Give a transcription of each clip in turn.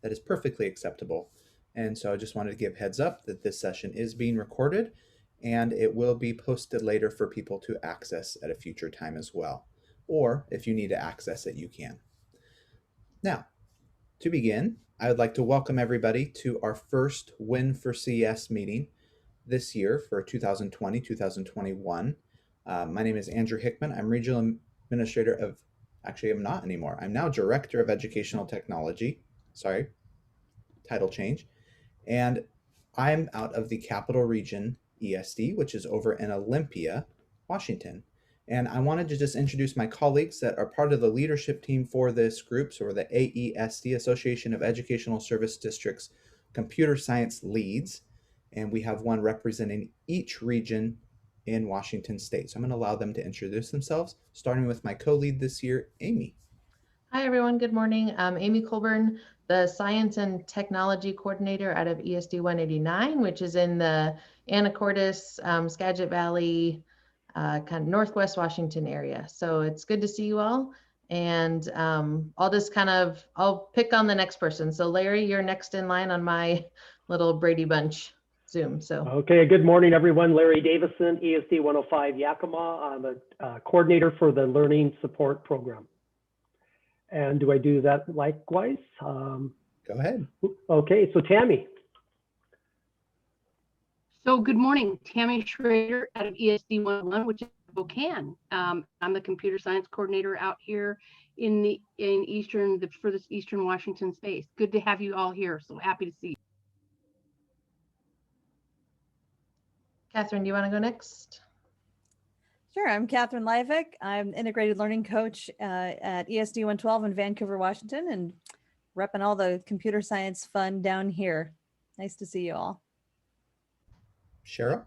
that is perfectly acceptable. And so I just wanted to give heads up that this session is being recorded and it will be posted later for people to access at a future time as well. Or if you need to access it, you can. Now, to begin, I would like to welcome everybody to our first WINforCS meeting this year for 2020-2021. My name is Andrew Hickman. I'm Regional Administrator of, actually I'm not anymore. I'm now Director of Educational Technology. Sorry, title change. And I'm out of the Capital Region ESD, which is over in Olympia, Washington. And I wanted to just introduce my colleagues that are part of the leadership team for this group, so we're the AESD, Association of Educational Service Districts Computer Science Leads, and we have one representing each region in Washington State. So I'm going to allow them to introduce themselves, starting with my co-lead this year, Amy. Hi, everyone. Good morning. I'm Amy Colburn, the Science and Technology Coordinator out of ESD 189, which is in the Anacortes, Skagit Valley, kind of Northwest Washington area. So it's good to see you all. And I'll pick on the next person. So Larry, you're next in line on my little Brady Bunch Zoom. So okay, good morning, everyone. Larry Davison, ESD 105 Yakima. I'm a coordinator for the Learning Support Program. And do I do that likewise? Go ahead. Okay, so Tammy. So good morning, Tammy Schrader out of ESD 101, which is Spokane. I'm the computer science coordinator out here in the furthest eastern Washington space. Good to have you all here. So happy to see you. Catherine, do you want to go next? Sure, I'm Katherine Leife. I'm integrated learning coach at ESD 112 in Vancouver, Washington, and repping all the computer science fun down here. Nice to see you all. Cheryl.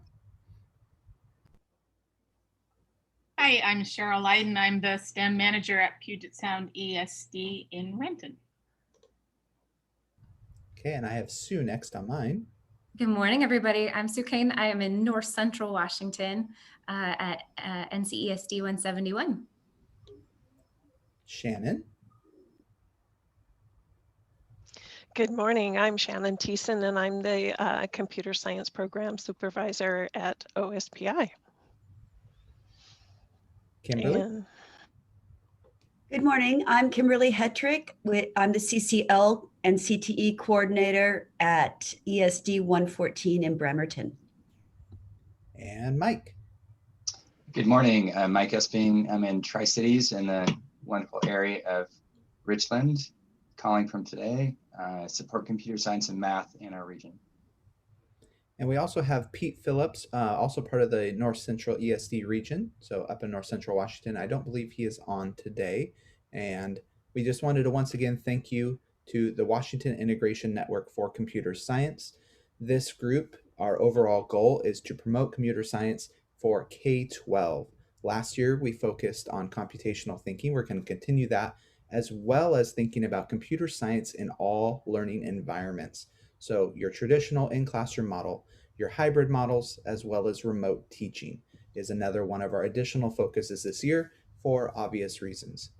Hi, I'm Cheryl Leiden. I'm the STEM manager at Puget Sound ESD in Renton. Okay, and I have Sue next on mine. Good morning, everybody. I'm Sue Kane. I am in North Central Washington at NCESD 171. Shannon. Good morning. I'm Shannon Thiessen, and I'm the Computer Science Program Supervisor at OSPI. Kimberly. Good morning. I'm Kimberly Hetrick. I'm the CCL and CTE coordinator at ESD 114 in Bremerton. And Mike. Good morning. I'm Mike Esping. I'm in Tri-Cities in the wonderful area of Richland, calling from today. Support computer science and math in our region. And we also have Pete Phillips, also part of the North Central ESD region, so up in North Central Washington. I don't believe he is on today. And we just wanted to once again thank you to the Washington Integration Network for Computer Science. This group, our overall goal is to promote computer science for K-12. Last year, we focused on computational thinking. We're going to continue that, as well as thinking about computer science in all learning environments. So your traditional in-classroom model, your hybrid models, as well as remote teaching is another one of our additional focuses this year for obvious reasons.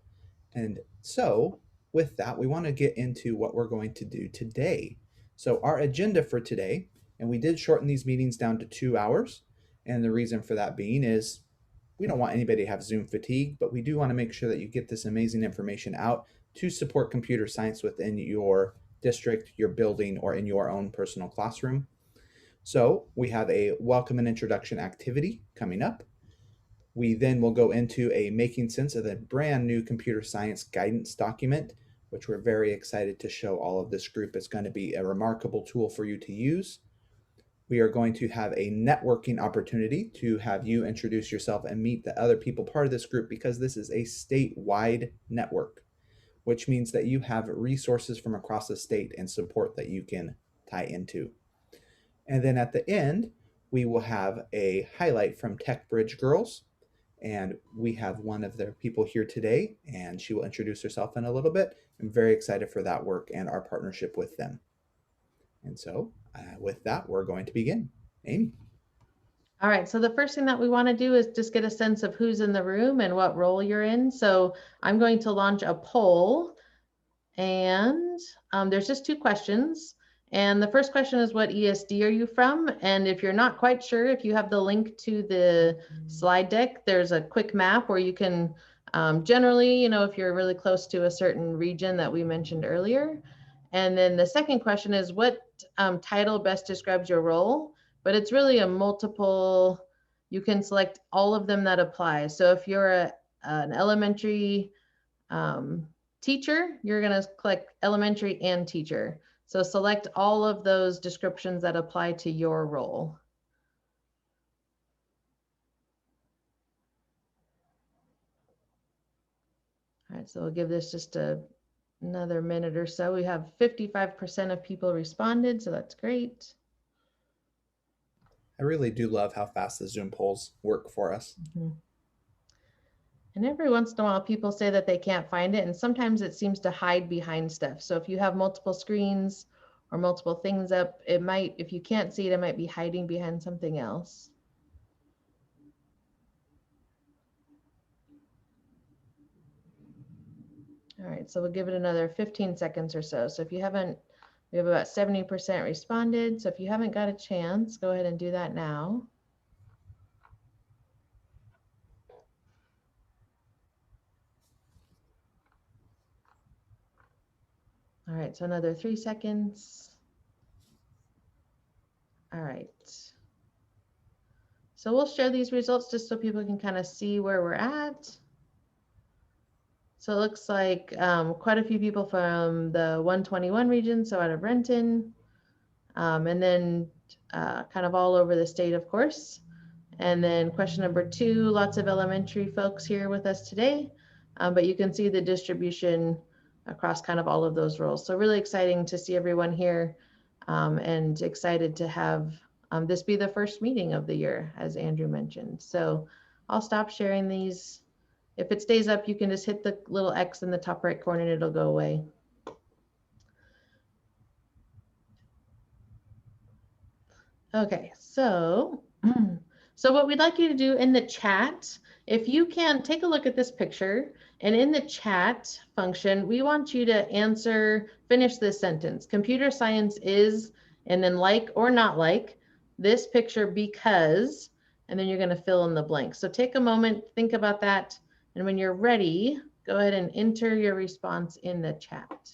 And so with that, we want to get into what we're going to do today. So our agenda for today, and we did shorten these meetings down to 2 hours. And the reason for that being is we don't want anybody to have Zoom fatigue, but we do want to make sure that you get this amazing information out to support computer science within your district, your building, or in your own personal classroom. So we have a welcome and introduction activity coming up. We then will go into a making sense of the brand new computer science guidance document, which we're very excited to show all of this group. It's going to be a remarkable tool for you to use. We are going to have a networking opportunity to have you introduce yourself and meet the other people part of this group, because this is a statewide network, which means that you have resources from across the state and support that you can tie into. And then at the end, we will have a highlight from Tech Bridge Girls. And we have one of their people here today, and she will introduce herself in a little bit. I'm very excited for that work and our partnership with them. And so with that, we're going to begin. Amy. All right, so the first thing that we want to do is just get a sense of who's in the room and what role you're in. So I'm going to launch a poll, And there's just 2 questions. And the first question is, what ESD are you from? And if you're not quite sure, if you have the link to the slide deck, there's a quick map where you can generally, you know, if you're really close to a certain region that we mentioned earlier. And then the second question is, what title best describes your role? But it's really a multiple, you can select all of them that apply. So if you're an elementary teacher, you're going to click elementary and teacher. So select all of those descriptions that apply to your role. All right, so we'll give this just another minute or so. We have 55% of people responded, so that's great. I really do love how fast the Zoom polls work for us. Mm-hmm. And every once in a while, people say that they can't find it, and sometimes it seems to hide behind stuff. So if you have multiple screens or multiple things up, it might, if you can't see it, it might be hiding behind something else. All right, so we'll give it another 15 seconds or so. So if you haven't, we have about 70% responded. So if you haven't got a chance, go ahead and do that now. All right, so another 3 seconds. All right. So we'll share these results just so people can kind of see where we're at. So it looks like quite a few people from the 121 region, so out of Renton, and then kind of all over the state, of course. And then question number 2, lots of elementary folks here with us today, but you can see the distribution across kind of all of those roles. So really exciting to see everyone here and excited to have this be the first meeting of the year, as Andrew mentioned. So I'll stop sharing these. If it stays up, you can just hit the little X in the top right corner and it'll go away. Okay, so what we'd like you to do in the chat, if you can take a look at this picture, and in the chat function, we want you to answer, finish this sentence. Computer science is, and then like or not like, this picture because, and then you're going to fill in the blank. So take a moment, think about that, and when you're ready, go ahead and enter your response in the chat.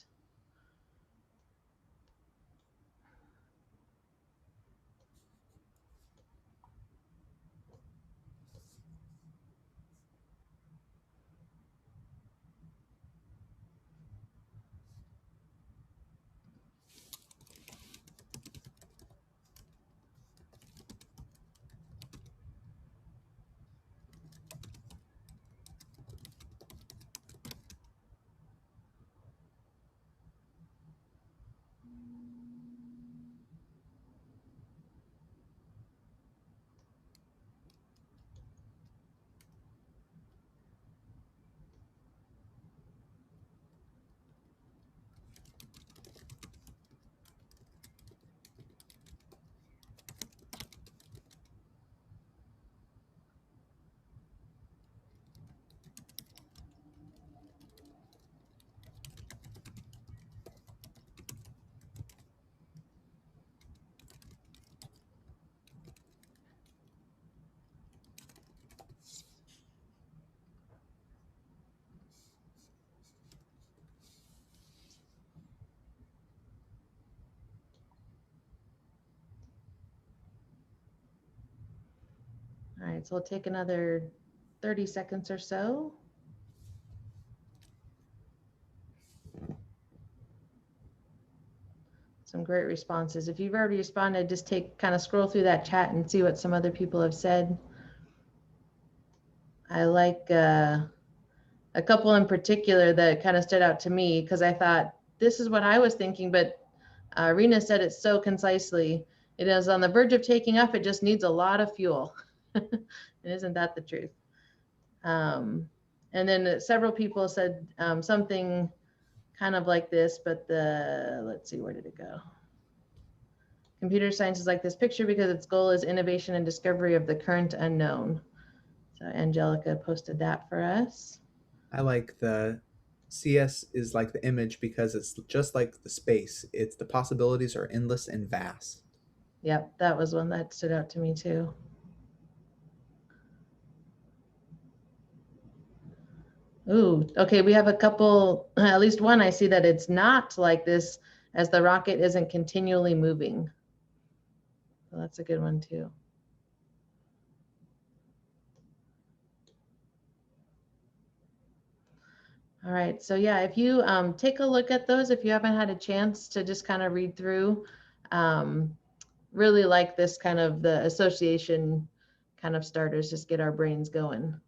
All right, so we'll take another 30 seconds or so. Some great responses. If you've already responded, just kind of scroll through that chat and see what some other people have said. I like a couple in particular that kind of stood out to me because I thought, this is what I was thinking, but Rena said it so concisely. It is on the verge of taking off. It just needs a lot of fuel. And isn't that the truth? And then several people said something kind of like this, but let's see, where did it go? Computer science is like this picture because its goal is innovation and discovery of the current unknown. So Angelica posted that for us. I like the CS is like the image because it's just like the space. It's the possibilities are endless and vast. Yep, that was one that stood out to me too. Ooh, okay, we have a couple, at least one I see that it's not like this as the rocket isn't continually moving. So that's a good one too. All right, so yeah, if you take a look at those, if you haven't had a chance to just kind of read through, really like this kind of the association kind of starters, just get our brains going.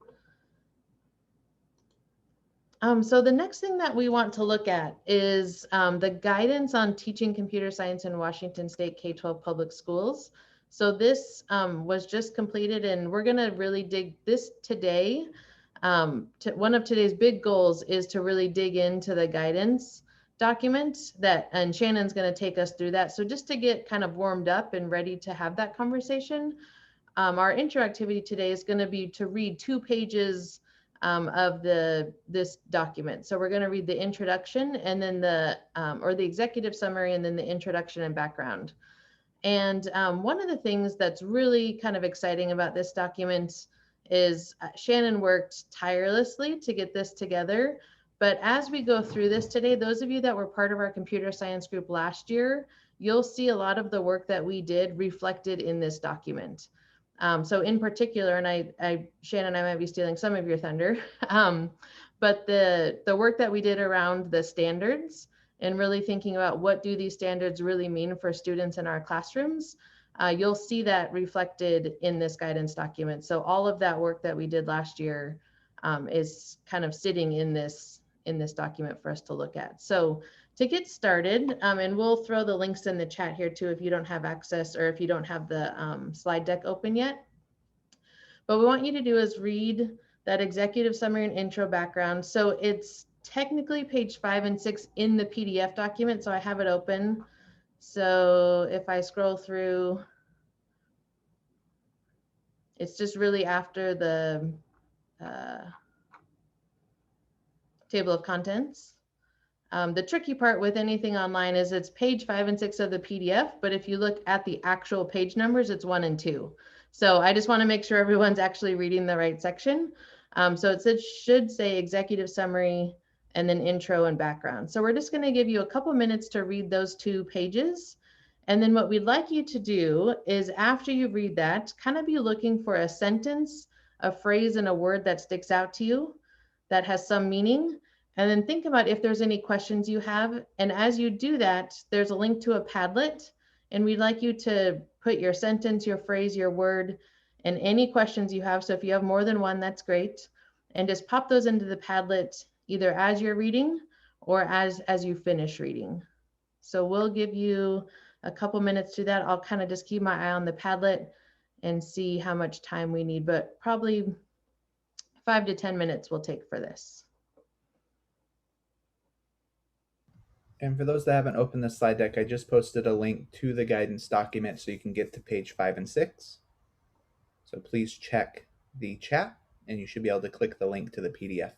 So the next thing that we want to look at is the guidance on teaching computer science in Washington State K-12 public schools. So this was just completed, and we're going to really dig this today. One of today's big goals is to really dig into the guidance document that, and Shannon's going to take us through that. So just to get kind of warmed up and ready to have that conversation, our intro activity today is going to be to read 2 pages of this document. So we're going to read the introduction and then or the executive summary and then the introduction and background. And one of the things that's really kind of exciting about this document is Shannon worked tirelessly to get this together. But as we go through this today, those of you that were part of our computer science group last year, you'll see a lot of the work that we did reflected in this document. So in particular, and Shannon, I might be stealing some of your thunder, but the work that we did around the standards and really thinking about what do these standards really mean for students in our classrooms, you'll see that reflected in this guidance document. So all of that work that we did last year is kind of sitting in this document for us to look at. So to get started, and we'll throw the links in the chat here too if you don't have access or if you don't have the slide deck open yet. But what we want you to do is read that executive summary and intro background. So it's technically page 5 and 6 in the PDF document, so I have it open. So if I scroll through, it's just really after the table of contents. The tricky part with anything online is it's page 5 and 6 of the PDF, but if you look at the actual page numbers, it's 1 and 2. So I just want to make sure everyone's actually reading the right section. So it should say executive summary and then intro and background. So we're just going to give you a couple minutes to read those 2 pages. And then what we'd like you to do is after you read that, kind of be looking for a sentence, a phrase, and a word that sticks out to you that has some meaning. And then think about if there's any questions you have. And as you do that, there's a link to a Padlet. And we'd like you to put your sentence, your phrase, your word, and any questions you have. So if you have more than one, that's great. And just pop those into the Padlet either as you're reading or as you finish reading. So we'll give you a couple minutes to do that. I'll kind of just keep my eye on the Padlet and see how much time we need, but probably 5 to 10 minutes we'll take for this. And for those that haven't opened the slide deck, I just posted a link to the guidance document so you can get to page 5 and 6. So please check the chat and you should be able to click the link to the PDF.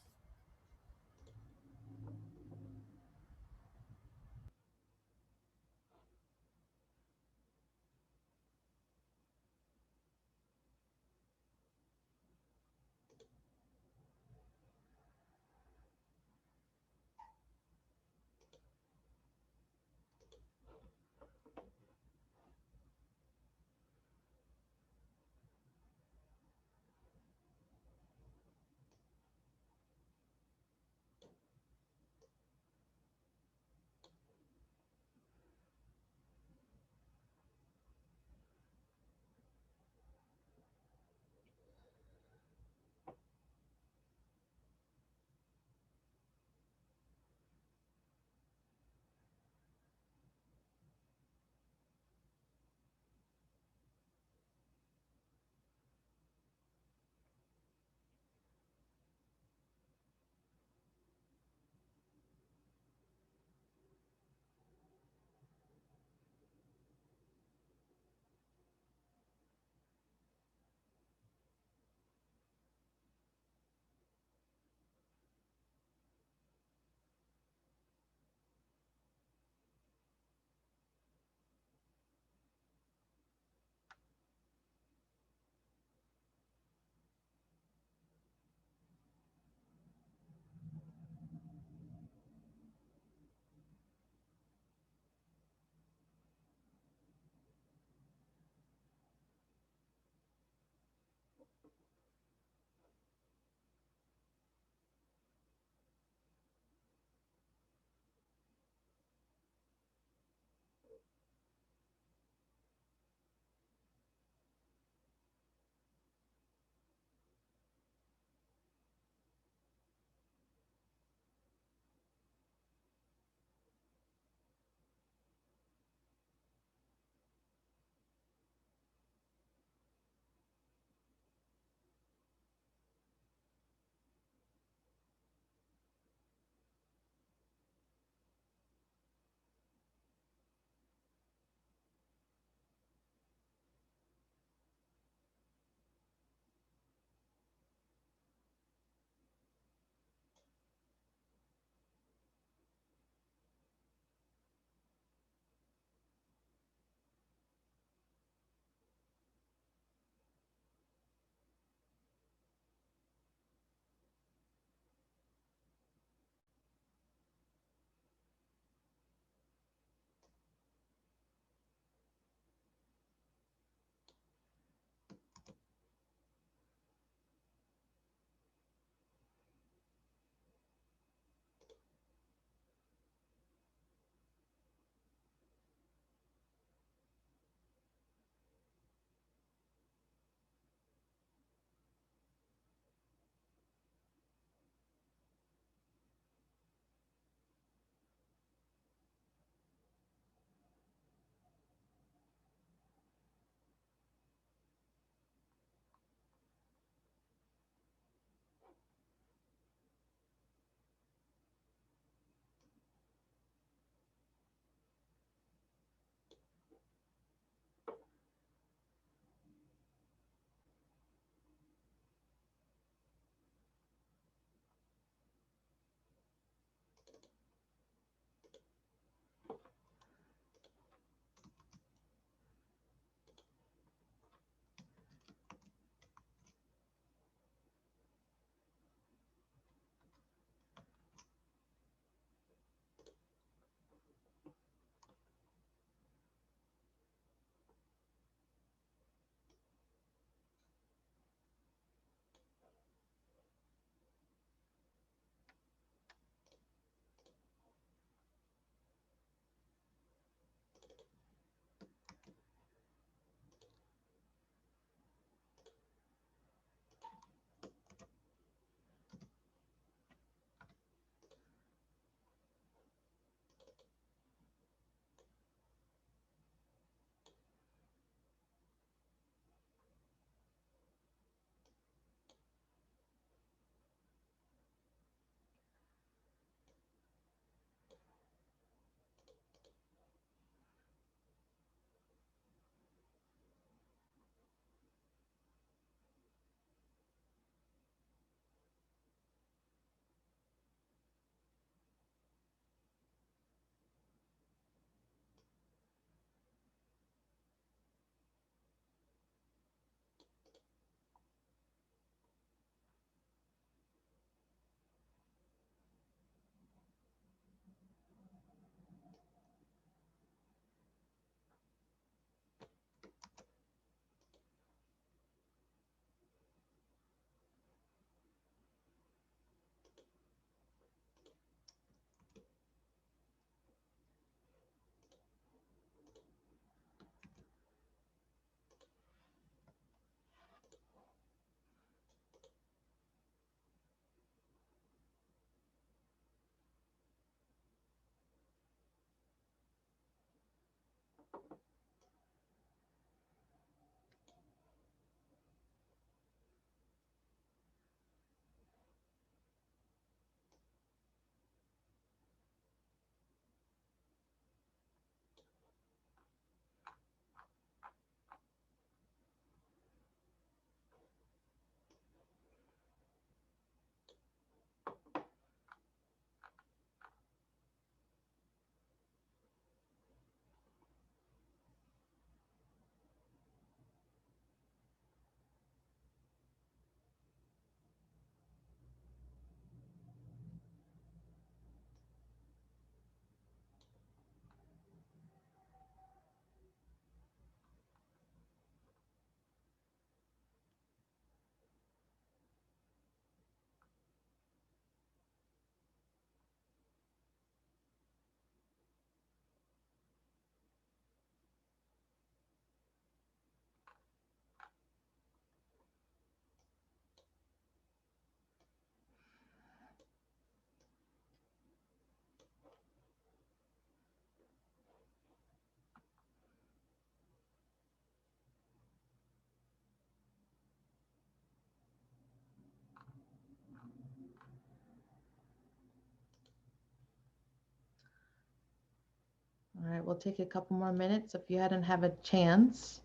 we'll take a couple more minutes. If you hadn't have a chance,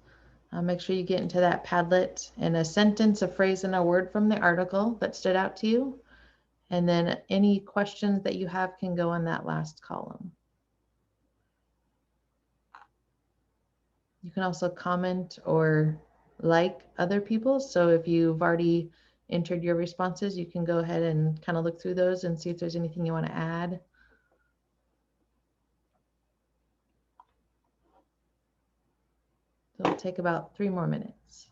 make sure you get into that Padlet and a sentence, a phrase, and a word from the article that stood out to you. And then any questions that you have can go in that last column. You can also comment or like other people. So if you've already entered your responses, you can go ahead and kind of look through those and see if there's anything you want to add. So it'll take about 3 more minutes.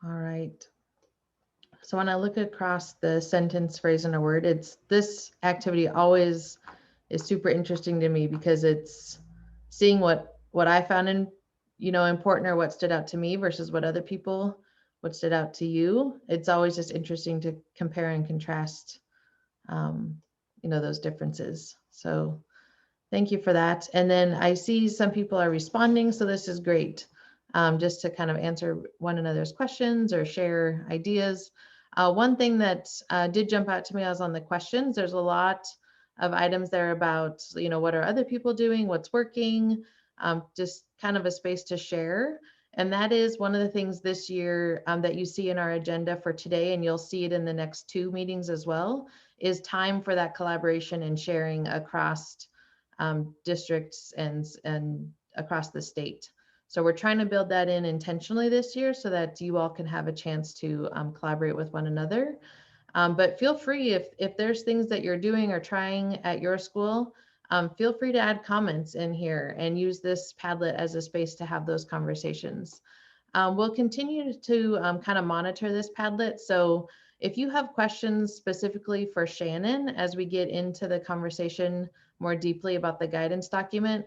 All right. So when I look across the sentence, phrase, and a word, this activity always is super interesting to me because it's seeing what I found important or what stood out to me versus what stood out to you. It's always just interesting to compare and contrast, those differences. So thank you for that. And then I see some people are responding, so this is great. Just to kind of answer one another's questions or share ideas. One thing that did jump out to me, I was on the questions. There's a lot of items there about, what are other people doing, what's working, just kind of a space to share. And that is one of the things this year that you see in our agenda for today, and you'll see it in the next 2 meetings as well, is time for that collaboration and sharing across districts and across the state. So we're trying to build that in intentionally this year so that you all can have a chance to collaborate with one another. But feel free if there's things that you're doing or trying at your school, feel free to add comments in here and use this Padlet as a space to have those conversations. We'll continue to kind of monitor this Padlet. So if you have questions specifically for Shannon as we get into the conversation more deeply about the guidance document,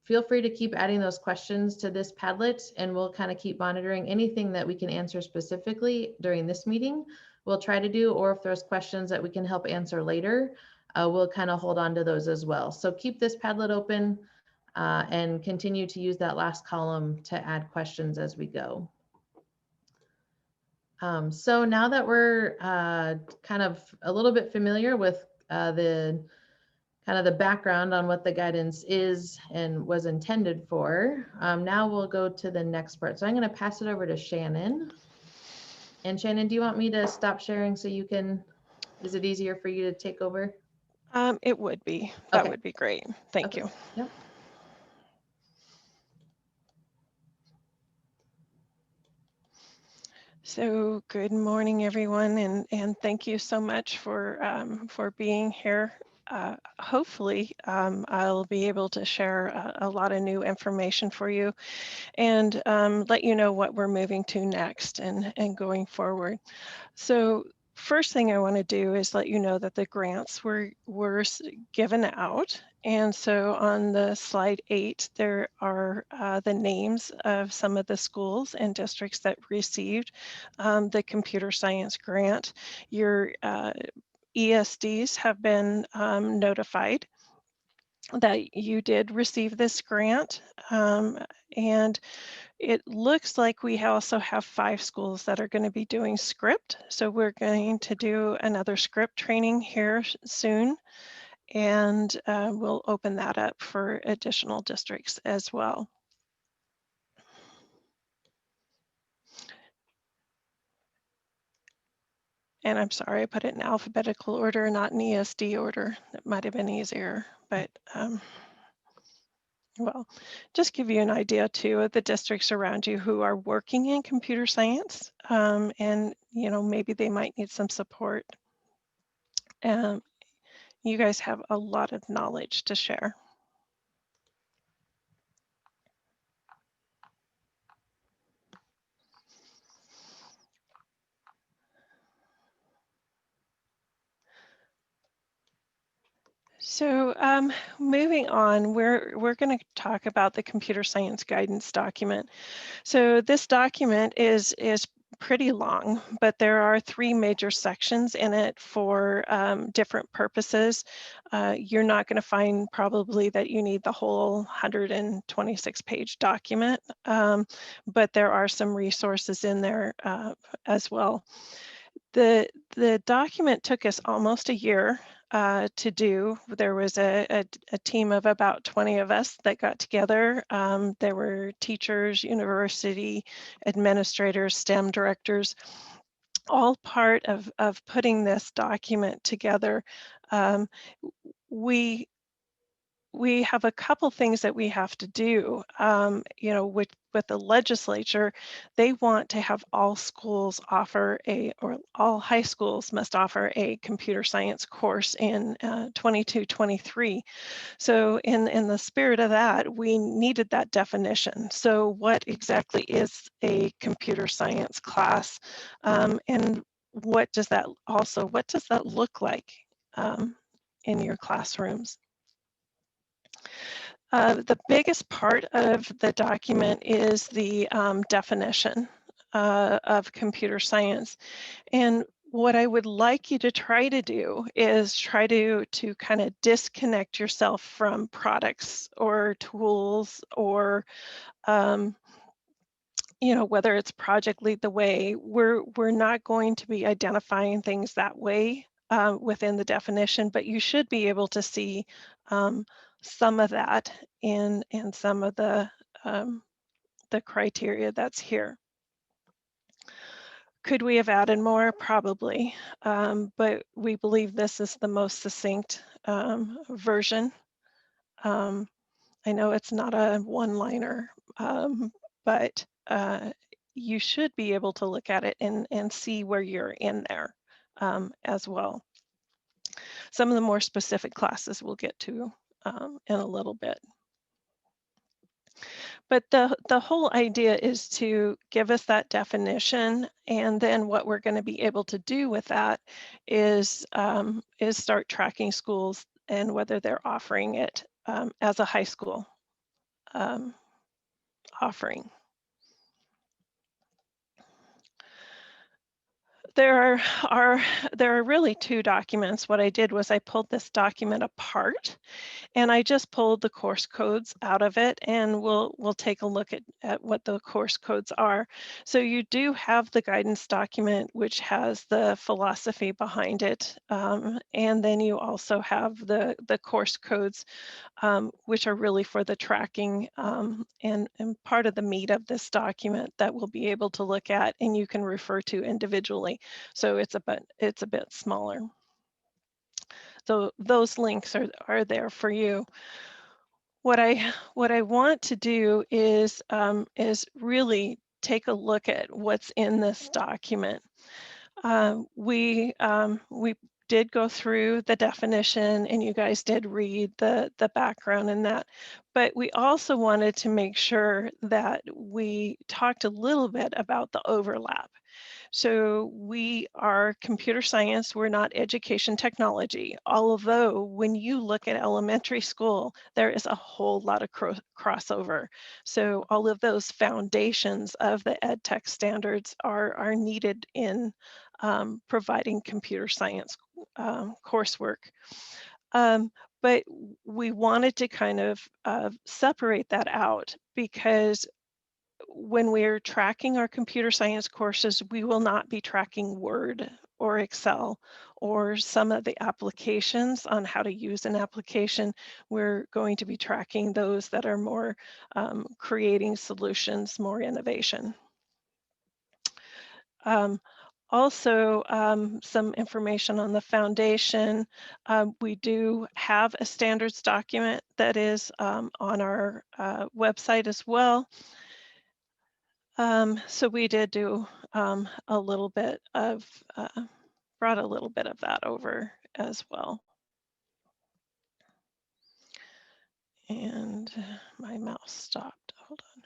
feel free to keep adding those questions to this Padlet, and we'll kind of keep monitoring anything that we can answer specifically during this meeting. We'll try to do, or if there's questions that we can help answer later, we'll kind of hold on to those as well. So keep this Padlet open and continue to use that last column to add questions as we go. So now that we're kind of a little bit familiar with the background on what the guidance is and was intended for, now we'll go to the next part. So I'm going to pass it over to Shannon. And Shannon, do you want me to stop sharing so you can, is it easier for you to take over? It would be. That Okay. would be great. Thank Okay. you. Yep. So good morning, everyone, and thank you so much for being here. Hopefully, I'll be able to share a lot of new information for you and let you know what we're moving to next and going forward. So first thing I want to do is let you know that the grants were given out. And so on the slide 8, there are the names of some of the schools and districts that received the computer science grant. Your ESDs have been notified that you did receive this grant. And it looks like we also have 5 schools that are going to be doing script. So we're going to do another script training here soon, and we'll open that up for additional districts as well. And I'm sorry, I put it in alphabetical order, not in ESD order. That might have been easier, but well, just give you an idea too of the districts around you who are working in computer science, and maybe they might need some support. You guys have a lot of knowledge to share. So moving on, we're going to talk about the computer science guidance document. So this document is pretty long, but there are 3 major sections in it for different purposes. You're not going to find probably that you need the whole 126-page document, but there are some resources in there as well. The document took us almost a year to do. There was a team of about 20 of us that got together. There were teachers, university administrators, STEM directors, all part of putting this document together. We have a couple things that we have to do. With the legislature, they want to have all schools offer or all high schools must offer a computer science course in 22-23. So in the spirit of that, we needed that definition. So what exactly is a computer science class, and what does that look like in your classrooms? The biggest part of the document is the definition of computer science. And what I would like you to try to do is try to kind of disconnect yourself from products or tools or whether it's Project Lead the Way. We're not going to be identifying things that way within the definition, but you should be able to see some of that in some of the criteria that's here. Could we have added more? Probably, but we believe this is the most succinct version. I know it's not a one-liner, but you should be able to look at it and see where you're in there as well. some of the more specific classes we'll get to in a little bit. But the whole idea is to give us that definition, and then what we're going to be able to do with that is start tracking schools and whether they're offering it as a high school offering. There are really two documents. What I did was I pulled this document apart, and I just pulled the course codes out of it, and we'll take a look at what the course codes are. So you do have the guidance document, which has the philosophy behind it, and then you also have the course codes, which are really for the tracking and part of the meat of this document that we'll be able to look at and you can refer to individually. So it's a bit smaller. So those links are there for you. What I want to do is really take a look at what's in this document. We did go through the definition, and you guys did read the background in that, but we also wanted to make sure that we talked a little bit about the overlap. So we are computer science, we're not education technology, although when you look at elementary school, there is a whole lot of crossover. So all of those foundations of the ed tech standards are needed in providing computer science coursework. But we wanted to kind of separate that out, because when we're tracking our computer science courses, we will not be tracking Word or Excel or some of the applications on how to use an application. We're going to be tracking those that are more creating solutions, more innovation. Also, some information on the foundation. We do have a standards document that is on our website as well. So we did do a little bit of, brought a little bit of that over as well. And my mouse stopped, hold on.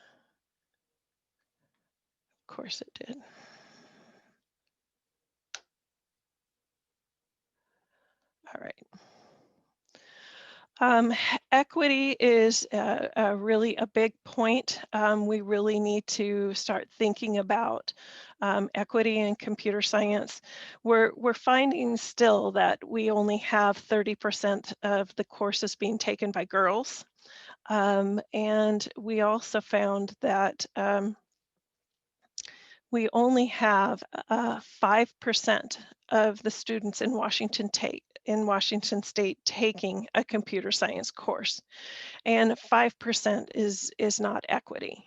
Of course it did. All right. Equity is really a big point. We really need to start thinking about equity in computer science. We're finding still that we only have 30% of the courses being taken by girls. And we also found that we only have 5% of the students in Washington State taking a computer science course, and 5% is not equity.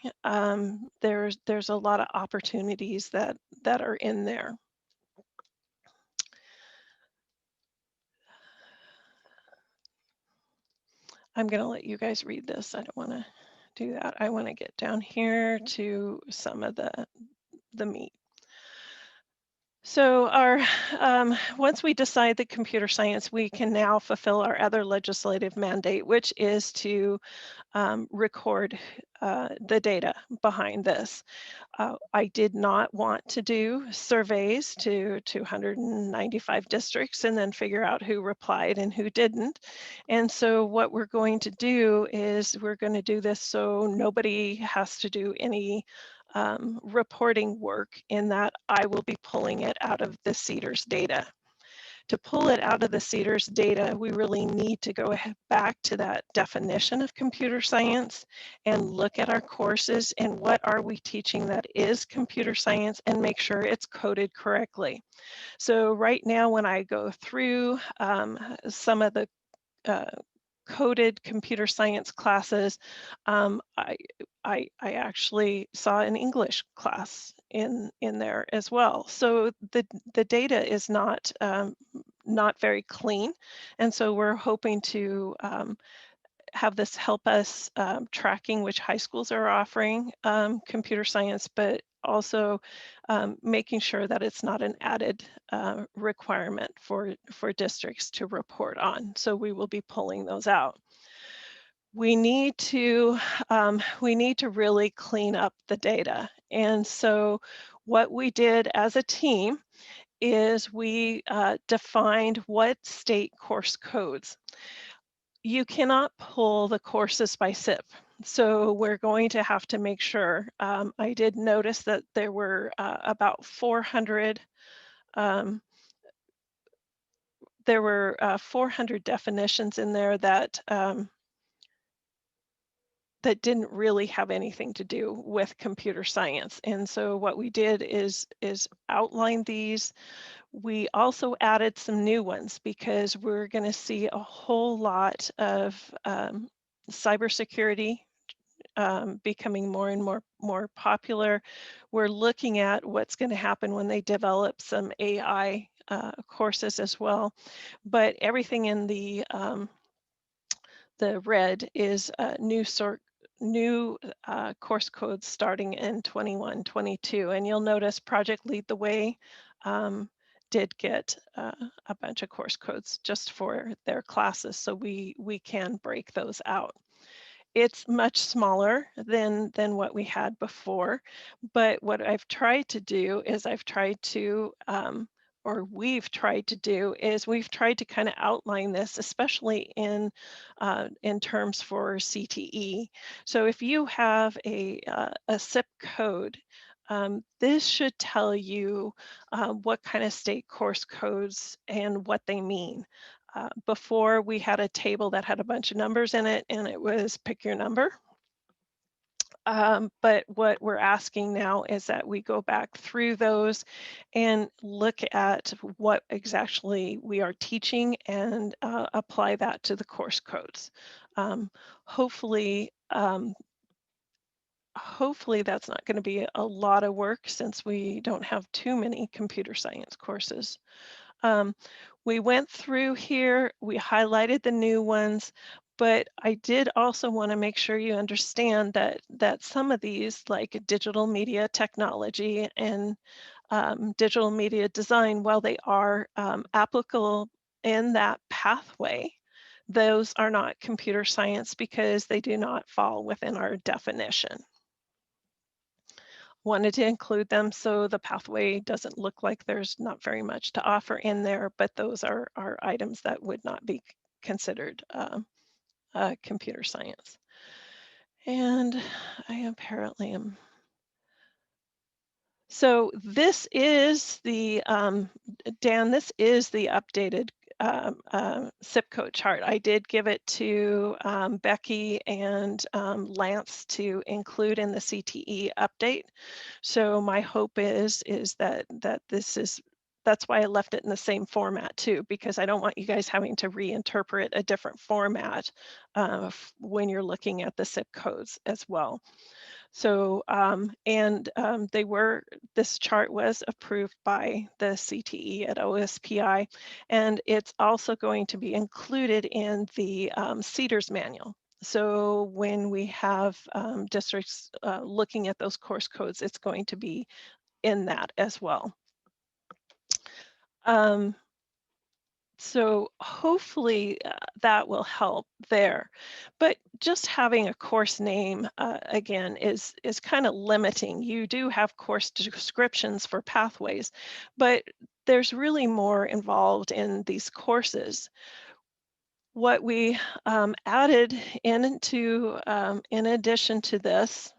There's a lot of opportunities that are in there. I'm going to let you guys read this. I don't want to do that. I want to get down here to some of the meat. So once we decide that computer science, we can now fulfill our other legislative mandate, which is to record the data behind this. I did not want to do surveys to 295 districts and then figure out who replied and who didn't. And so what we're going to do is we're going to do this so nobody has to do any reporting work, in that I will be pulling it out of the CEDARS data. To pull it out of the CEDARS data, we really need to go back to that definition of computer science and look at our courses and what are we teaching that is computer science, and make sure it's coded correctly. So right now, when I go through some of the coded computer science classes, I actually saw an English class in there as well. So the data is not very clean, and so we're hoping to have this help us tracking which high schools are offering computer science, but also making sure that it's not an added requirement for districts to report on. So we will be pulling those out. We need to really clean up the data. And so what we did as a team is we defined what state course codes. You cannot pull the courses by SIP. So we're going to have to make sure. I did notice that there were about 400 there were 400 definitions in there that that didn't really have anything to do with computer science. And so what we did is outline these. We also added some new ones because we're going to see a whole lot of cybersecurity becoming more and more popular. We're looking at what's going to happen when they develop some AI courses as well. But everything in the red is new course codes starting in 21, 22. And you'll notice Project Lead the Way did get a bunch of course codes just for their classes. So we can break those out. It's much smaller than what we had before, but what I've tried to do is we've tried to kind of outline this, especially in terms for CTE. So if you have a SIP code, this should tell you what kind of state course codes and what they mean. Before we had a table that had a bunch of numbers in it and it was pick your number. But what we're asking now is that we go back through those and look at what exactly we are teaching and apply that to the course codes. Hopefully that's not going to be a lot of work since we don't have too many computer science courses. We went through here, we highlighted the new ones, but I did also want to make sure you understand that some of these, like digital media technology and digital media design, while they are applicable in that pathway, those are not computer science because they do not fall within our definition. Wanted to include them so the pathway doesn't look like there's not very much to offer in there, but those are items that would not be considered computer science. And I apparently am. So this is the, Dan, this is the updated SIP code chart. I did give it to Becky and Lance to include in the CTE update. So my hope is that that's why I left it in the same format too, because I don't want you guys having to reinterpret a different format when you're looking at the SIP codes as well. So, this chart was approved by the CTE at OSPI, and it's also going to be included in the CEDARS manual. So when we have districts looking at those course codes, it's going to be in that as well. So hopefully that will help there. But just having a course name, again, is kind of limiting. You do have course descriptions for pathways, but there's really more involved in these courses. What we added in addition to this,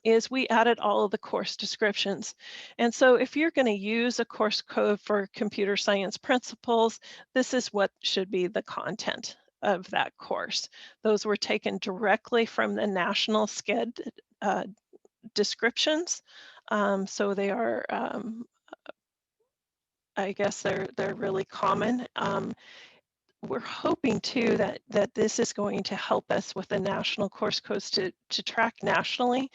is we added all of the course descriptions. And so if you're going to use a course code for computer science principles, this is what should be the content of that course. Those were taken directly from the national SCED descriptions. So they are, I guess they're really common. We're hoping too that this is going to help us with the national course codes to track nationally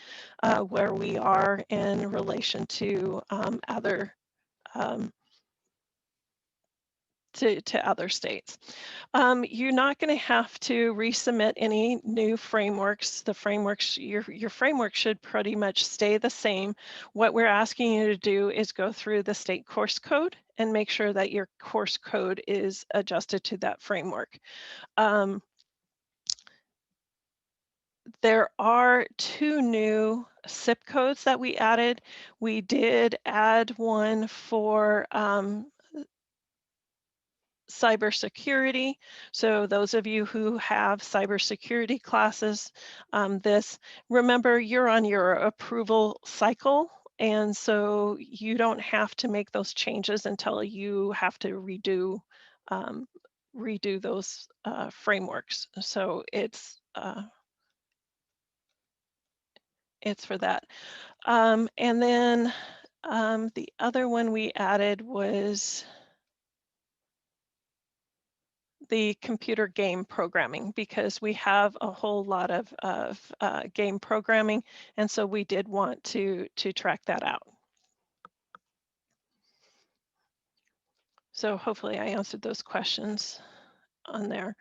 where we are in relation to other to other states. You're not going to have to resubmit any new frameworks. The frameworks, your framework should pretty much stay the same. What we're asking you to do is go through the state course code and make sure that your course code is adjusted to that framework. There are 2 new SIP codes that we added. We did add one for cybersecurity. So those of you who have cybersecurity classes, remember you're on your approval cycle, and so you don't have to make those changes until you have to redo those frameworks. So it's for that. And then the other one we added was the computer game programming, because we have a whole lot of game programming, and so we did want to track that out. So hopefully I answered those questions on there.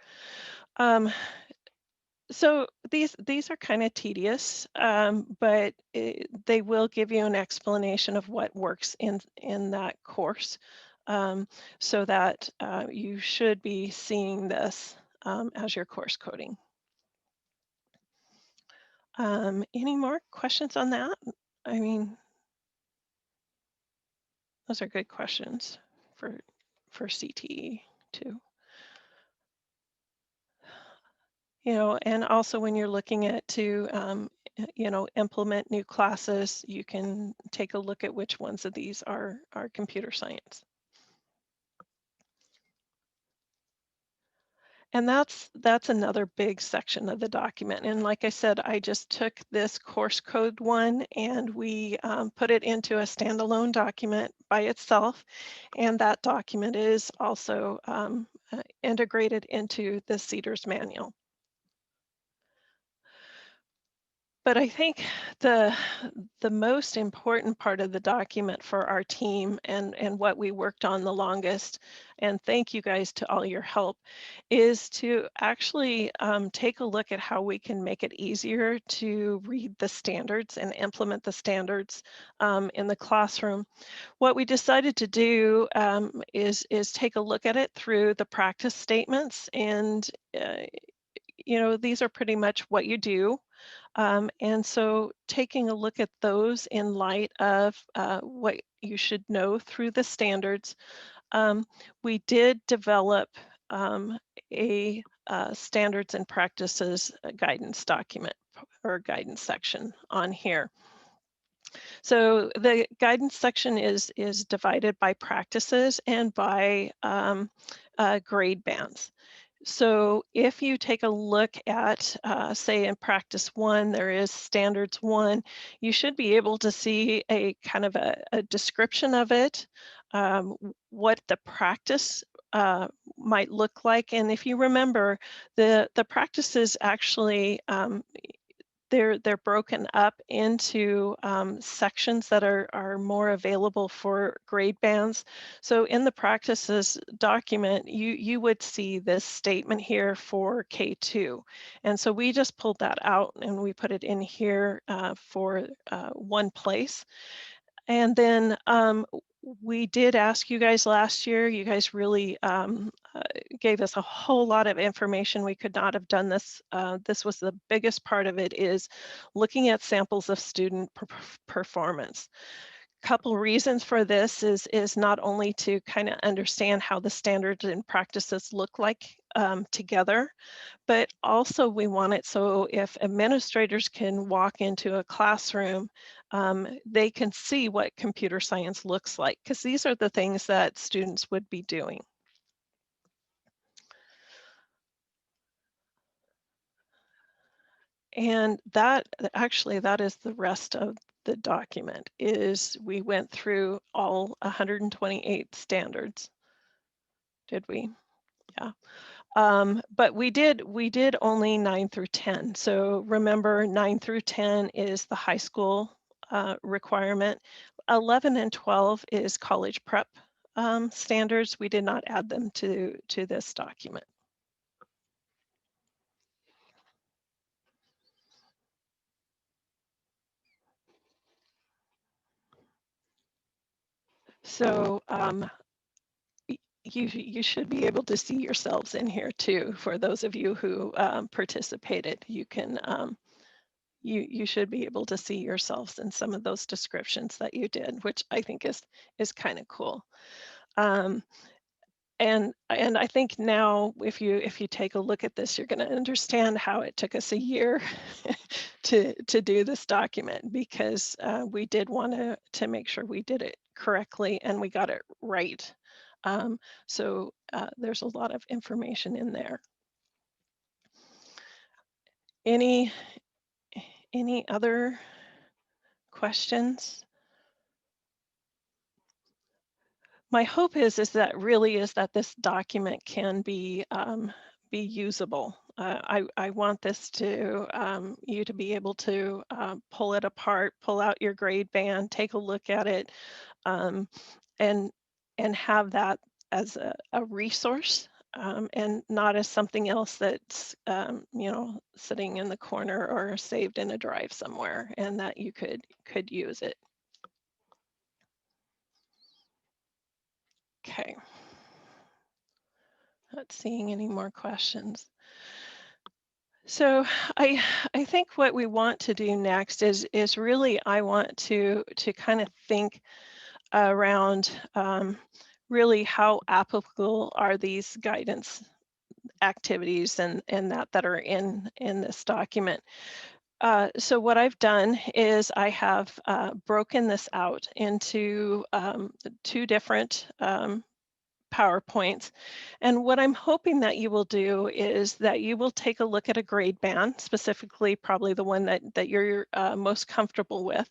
So these are kind of tedious, but they will give you an explanation of what works in that course, so that you should be seeing this as your course coding. Any more questions on that? I mean, those are good questions for CTE too. You know, and also when you're looking at you know, implement new classes, you can take a look at which ones of these are computer science. And that's another big section of the document. And like I said, I just took this course code one and we put it into a standalone document by itself. And that document is also integrated into the CEDARS manual. But I think the most important part of the document for our team and what we worked on the longest, and thank you guys to all your help, is to actually take a look at how we can make it easier to read the standards and implement the standards in the classroom. What we decided to do is take a look at it through the practice statements, and you know, these are pretty much what you do. And so taking a look at those in light of what you should know through the standards, we did develop a standards and practices guidance document or guidance section on here. So the guidance section is divided by practices and by grade bands. So if you take a look at, say in practice 1, there is standards 1, you should be able to see a kind of a description of it, what the practice might look like. And if you remember, the practices actually, they're broken up into sections that are more available for grade bands. So in the practices document, you would see this statement here for K2. And so we just pulled that out and we put it in here for one place. And then we did ask you guys last year, you guys really gave us a whole lot of information. We could not have done this. This was the biggest part of it, is looking at samples of student performance. Couple reasons for this is not only to kind of understand how the standards and practices look like together, but also we want it so if administrators can walk into a classroom, they can see what computer science looks like, because these are the things that students would be doing. And that actually, that is the rest of the document, is we went through all 128 standards. Did we? Yeah. But we did only 9 through 10. So remember, 9 through 10 is the high school requirement. 11 and 12 is college prep standards, we did not add them to this document. So you should be able to see yourselves in here too. For those of you who participated, you can you should be able to see yourselves in some of those descriptions that you did, which I think is kind of cool. And I think now if you take a look at this, you're going to understand how it took us a year to do this document, because we did want to make sure we did it correctly and we got it right. So there's a lot of information in there. Any other questions? My hope is that this document can be usable. I want this to you to be able to pull it apart, pull out your grade band, take a look at it, and have that as a resource, and not as something else that's sitting in the corner or saved in a drive somewhere, and that you could use it. Okay. Not seeing any more questions. So I think what we want to do next is really, I want to kind of think around really how applicable are these guidance activities and that are in this document. So what I've done is I have broken this out into 2 different PowerPoints. And what I'm hoping that you will do is that you will take a look at a grade band, specifically probably the one that you're most comfortable with,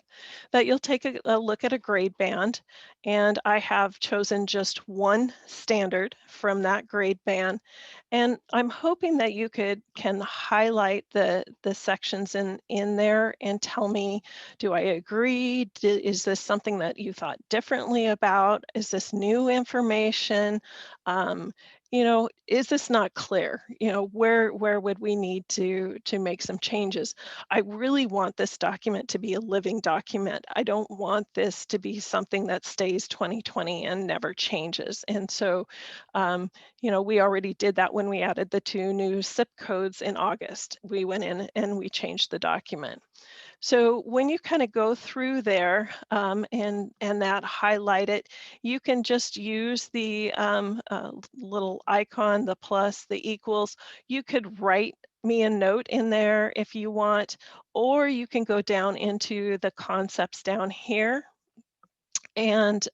that you'll take a look at a grade band. And I have chosen just one standard from that grade band. And I'm hoping that you can highlight the sections in there and tell me, do I agree? Is this something that you thought differently about? Is this new information? Is this not clear? Where would we need to make some changes? I really want this document to be a living document. I don't want this to be something that stays 2020 and never changes. And so, we already did that when we added the 2 new SIP codes in August. We went in and we changed the document. So when you kind of go through there and that highlight it, you can just use the little icon, the plus, the equals. You could write me a note in there if you want, or you can go down into the concepts down here. And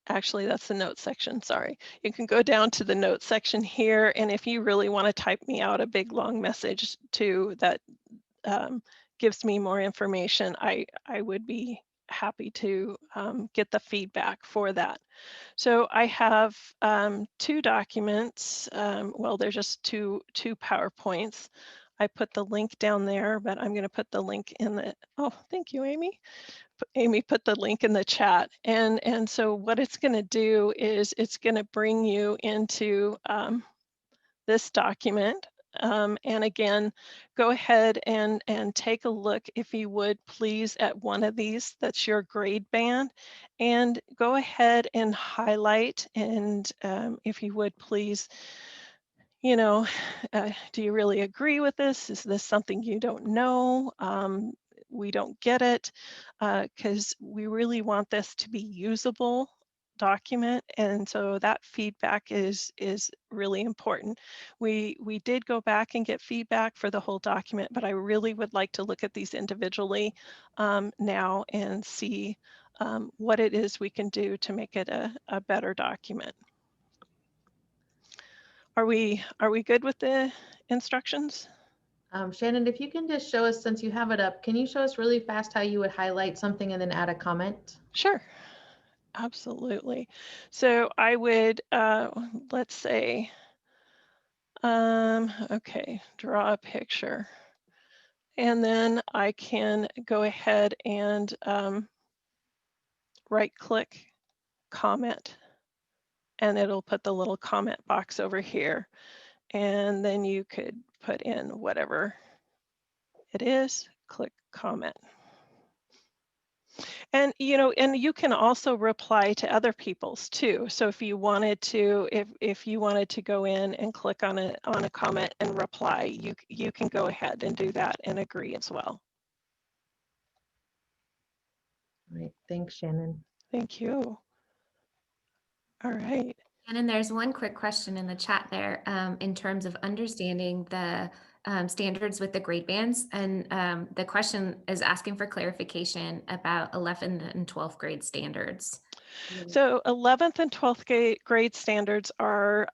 actually, that's the notes section, sorry. You can go down to the notes section here, and if you really want to type me out a big long message too that gives me more information, I would be happy to get the feedback for that. So I have 2 documents. Well, they're just two PowerPoints. I put the link down there, but I'm going to put the link in the, oh, thank you, Amy. Amy put the link in the chat. And so what it's going to do is it's going to bring you into this document. And again, go ahead and take a look, if you would please, at one of these that's your grade band, and go ahead and highlight, and if you would please, do you really agree with this? Is this something you don't know? We don't get it, because we really want this to be usable document, and so that feedback is really important. We did go back and get feedback for the whole document, but I really would like to look at these individually now and see what it is we can do to make it a better document. Are we good with the instructions? Shannon, if you can just show us, since you have it up, can you show us really fast how you would highlight something and then add a comment? Sure. Absolutely. So I would, let's say, okay, draw a picture. And then I can go ahead and right click comment, and it'll put the little comment box over here. And then you could put in whatever it is, click comment. And and you can also reply to other people's too. So if you wanted to, if you wanted to go in and click on a comment and reply, you can go ahead and do that and agree as well. Right. Thanks, Shannon. Thank you. All right. And then there's one quick question in the chat there in terms of understanding the standards with the grade bands. And the question is asking for clarification about 11th and 12th grade standards. So 11th and 12th grade standards are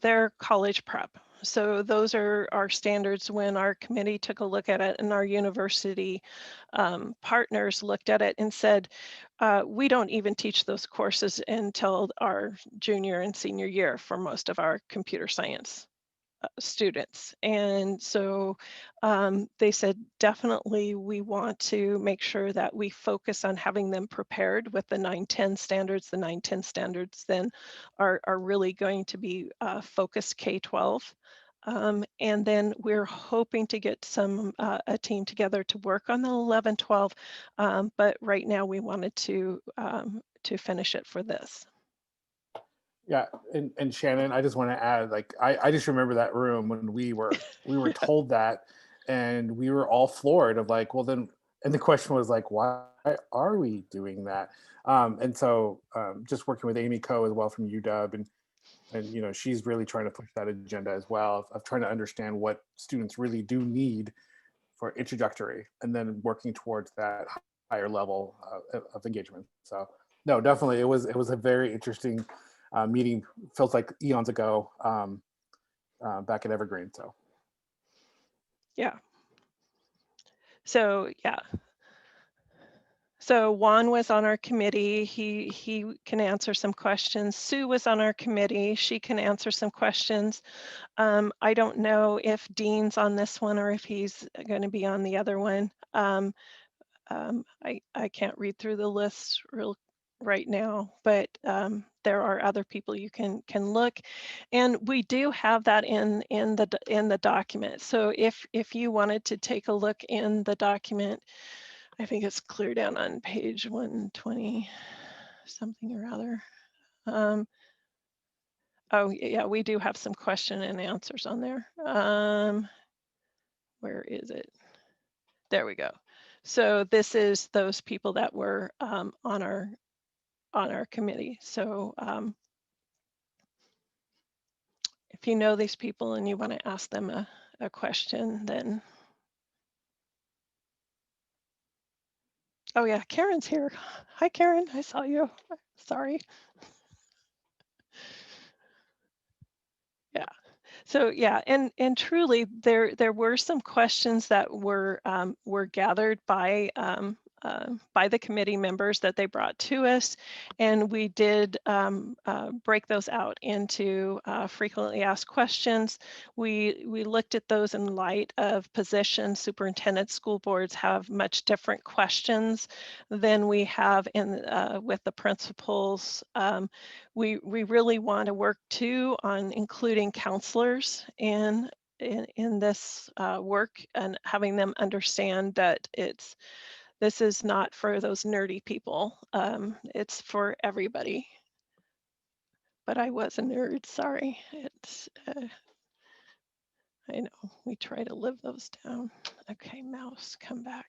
their college prep. So those are our standards when our committee took a look at it and our university partners looked at it and said, we don't even teach those courses until our junior and senior year for most of our computer science students. And so they said, definitely we want to make sure that we focus on having them prepared with the 910 standards. The 910 standards then are really going to be focused K-12. And then we're hoping to get a team together to work on the 11-12, but right now we wanted to finish it for this. Yeah, and Shannon, I just want to add, like, I just remember that room when we were told that, and we were all floored of like, well then, and the question was like, why are we doing that? And so just working with Amy Coe as well from UW, and she's really trying to push that agenda as well of trying to understand what students really do need for introductory, and then working towards that higher level of engagement. So no, definitely it was a very interesting meeting. Feels like eons ago back at Evergreen. So yeah. So yeah. So Juan was on our committee. He can answer some questions. Sue was on our committee. She can answer some questions. I don't know if Dean's on this one or if he's going to be on the other one. I can't read through the list right now, but there are other people you can look, and we do have that in the document. So if you wanted to take a look in the document, I think it's clear down on page 120 something or other. Oh yeah, we do have some question and answers on there. Where is it? There we go. So this is those people that were on our committee. So if you know these people and you want to ask them a question, then. Oh yeah, Karen's here. Hi Karen, I saw you. Sorry. Yeah. So yeah, and truly there were some questions that were gathered by the committee members that they brought to us, and we did break those out into frequently asked questions. We looked at those in light of position. Superintendent school boards have much different questions than we have in with the principals. We really want to work too on including counselors in this work and having them understand that this is not for those nerdy people. It's for everybody. But I was a nerd, sorry. It's I know, we try to live those down. Okay, mouse, come back.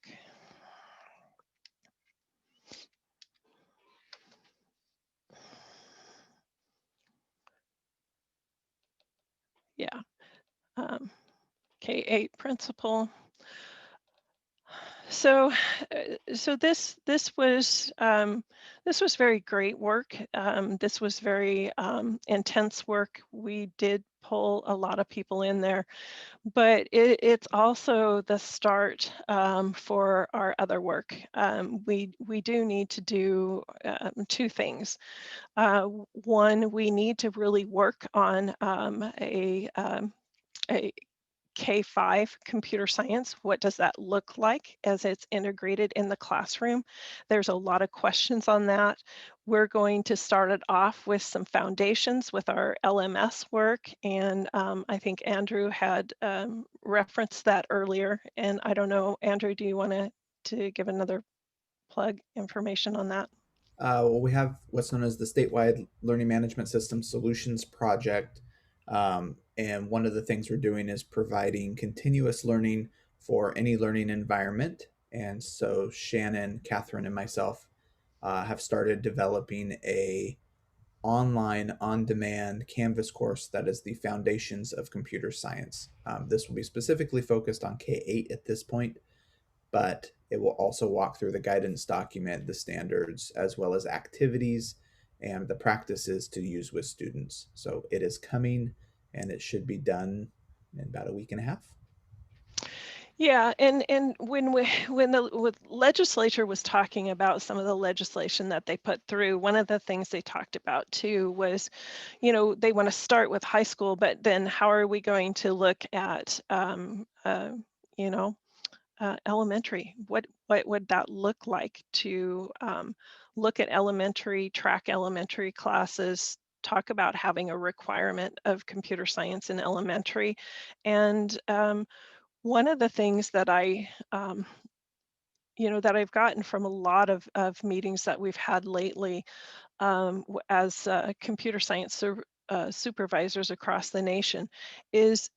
Yeah, K-8 principal. So this was very great work. This was very intense work. We did pull a lot of people in there, but it's also the start for our other work. We do need to do two things. One, we need to really work on a K-5 computer science. What does that look like as it's integrated in the classroom? There's a lot of questions on that. We're going to start it off with some foundations with our LMS work. And I think Andrew had referenced that earlier. And I don't know, Andrew, do you want to give another plug information on that? Well, we have what's known as the Statewide Learning Management System Solutions Project. And one of the things we're doing is providing continuous learning for any learning environment. And so Shannon, Catherine, and myself have started developing a online on-demand Canvas course that is the foundations of computer science. This will be specifically focused on K-8 at this point, but it will also walk through the guidance document, the standards, as well as activities and the practices to use with students. So it is coming, and it should be done in about a week and a half. Yeah, and when the legislature was talking about some of the legislation that they put through, one of the things they talked about too was, they want to start with high school, but then how are we going to look at, elementary? What would that look like to look at elementary, track elementary classes, talk about having a requirement of computer science in elementary, and one of the things that that I've gotten from a lot of meetings that we've had lately as computer science supervisors across the nation is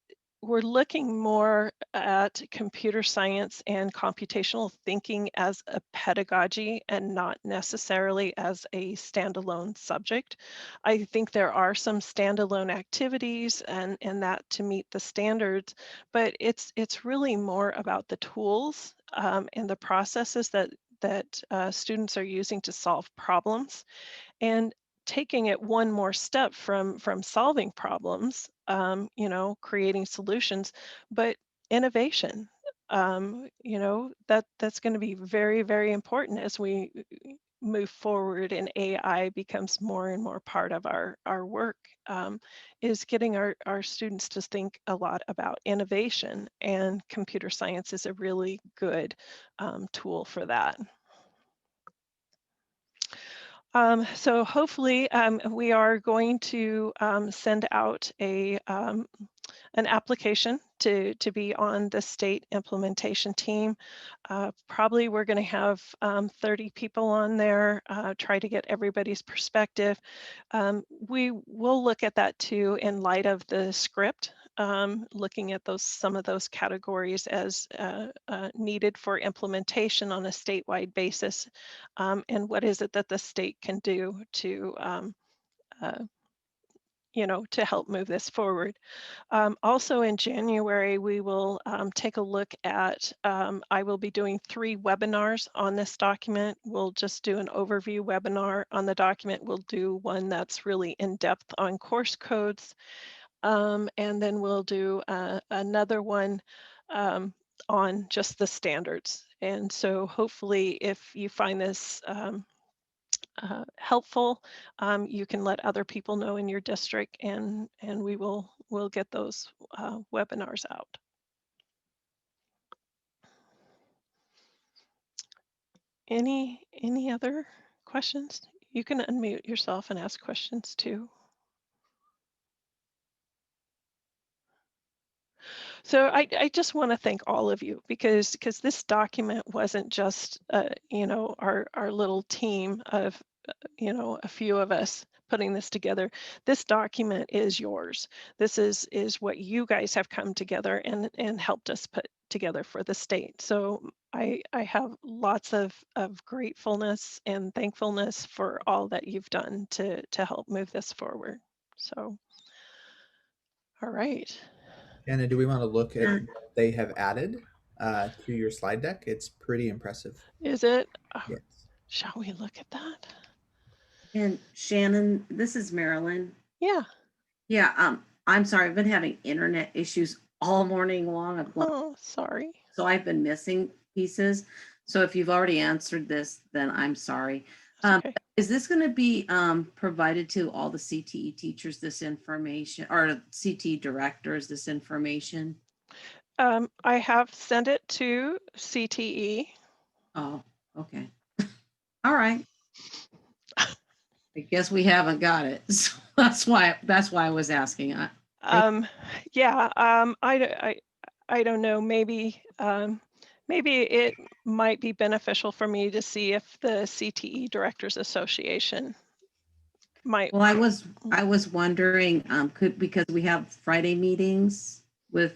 we're looking more at computer science and computational thinking as a pedagogy and not necessarily as a standalone subject. I think there are some standalone activities and that to meet the standards, but it's really more about the tools and the processes that students are using to solve problems, and taking it one more step from solving problems, creating solutions, but innovation. That's going to be very, very important as we move forward and AI becomes more and more part of our work, is getting our students to think a lot about innovation, and computer science is a really good tool for that. So hopefully we are going to send out an application to be on the state implementation team. Probably we're going to have 30 people on there, try to get everybody's perspective. We will look at that too in light of the script, looking at some of those categories as needed for implementation on a statewide basis, and what is it that the state can do to to help move this forward. Also in January, we will take a look at, I will be doing 3 webinars on this document. We'll just do an overview webinar on the document. We'll do one that's really in depth on course codes. And then we'll do another one on just the standards. And so hopefully if you find this helpful, you can let other people know in your district, and we'll get those webinars out. Any other questions? You can unmute yourself and ask questions too. So I just want to thank all of you because this document wasn't just our little team of a few of us putting this together. This document is yours. This is what you guys have come together and helped us put together for the state. So I have lots of gratefulness and thankfulness for all that you've done to help move this forward. So, all right. Anna, do we want to look at what they have added to your slide deck? It's pretty impressive. Is it? Yes. Shall we look at that? And Shannon, this is Marilyn. Yeah. Yeah. I'm sorry. I've been having internet issues all morning long. Oh, sorry. So I've been missing pieces. So if you've already answered this, then I'm sorry. Okay. Is this going to be provided to all the CTE teachers, this information, or CTE directors, this information? I have sent it to CTE. Oh, okay. All right. I guess we haven't got it. So that's why I was asking. Yeah, I don't know, maybe maybe it might be beneficial for me to see if the CTE Directors Association might. Well, I was wondering, because we have Friday meetings with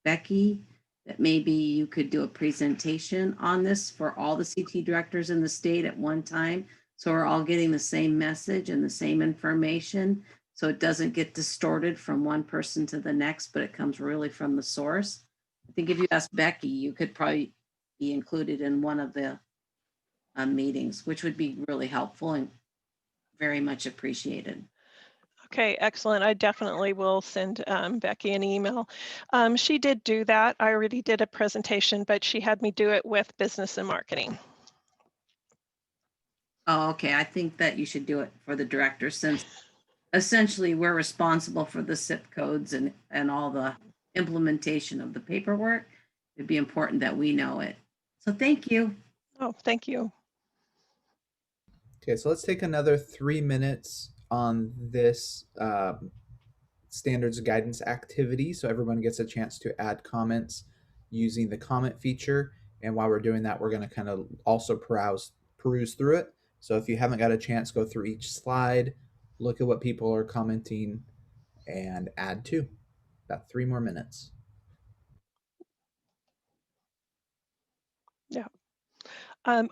Becky, that maybe you could do a presentation on this for all the CT directors in the state at one time. So we're all getting the same message and the same information. So it doesn't get distorted from one person to the next, but it comes really from the source. I think if you ask Becky, you could probably be included in one of the meetings, which would be really helpful and very much appreciated. Okay, excellent. I definitely will send Becky an email. She did do that. I already did a presentation, but she had me do it with business and marketing. Oh, okay. I think that you should do it for the director, since essentially we're responsible for the SIP codes and all the implementation of the paperwork. It'd be important that we know it. So thank you. Oh, thank you. Okay, so let's take another 3 minutes on this standards guidance activity, so everyone gets a chance to add comments using the comment feature. And while we're doing that, we're going to kind of also peruse through it. So if you haven't got a chance, go through each slide, look at what people are commenting, and add to. About 3 more minutes. Yeah. On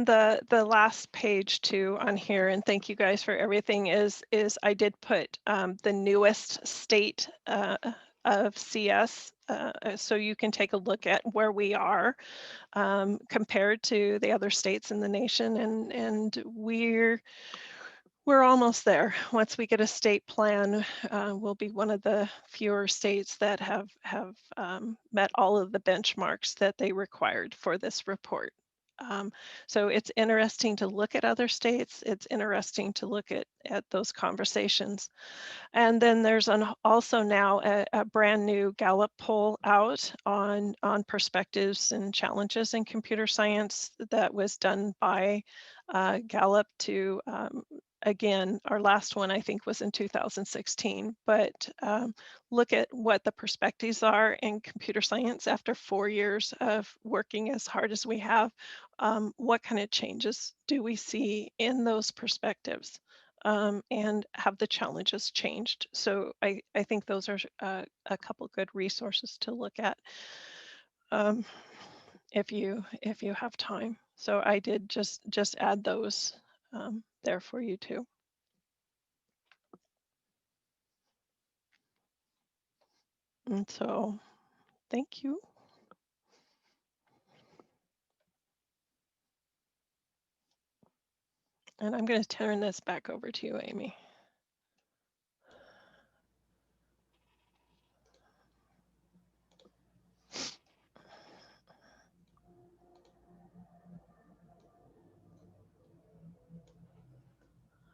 the last page too on here, and thank you guys for everything, is I did put the newest state of CS, so you can take a look at where we are compared to the other states in the nation, and we're almost there. Once we get a state plan, we'll be one of the fewer states that have met all of the benchmarks that they required for this report. So it's interesting to look at other states. It's interesting to look at those conversations. And then there's also now a brand new Gallup poll out on perspectives and challenges in computer science that was done by Gallup to, again, our last one I think was in 2016, but look at what the perspectives are in computer science after 4 years of working as hard as we have. What kind of changes do we see in those perspectives? And have the challenges changed? So I think those are a couple good resources to look at if you have time. So I did just add those there for you too. And so thank you. And I'm going to turn this back over to you, Amy.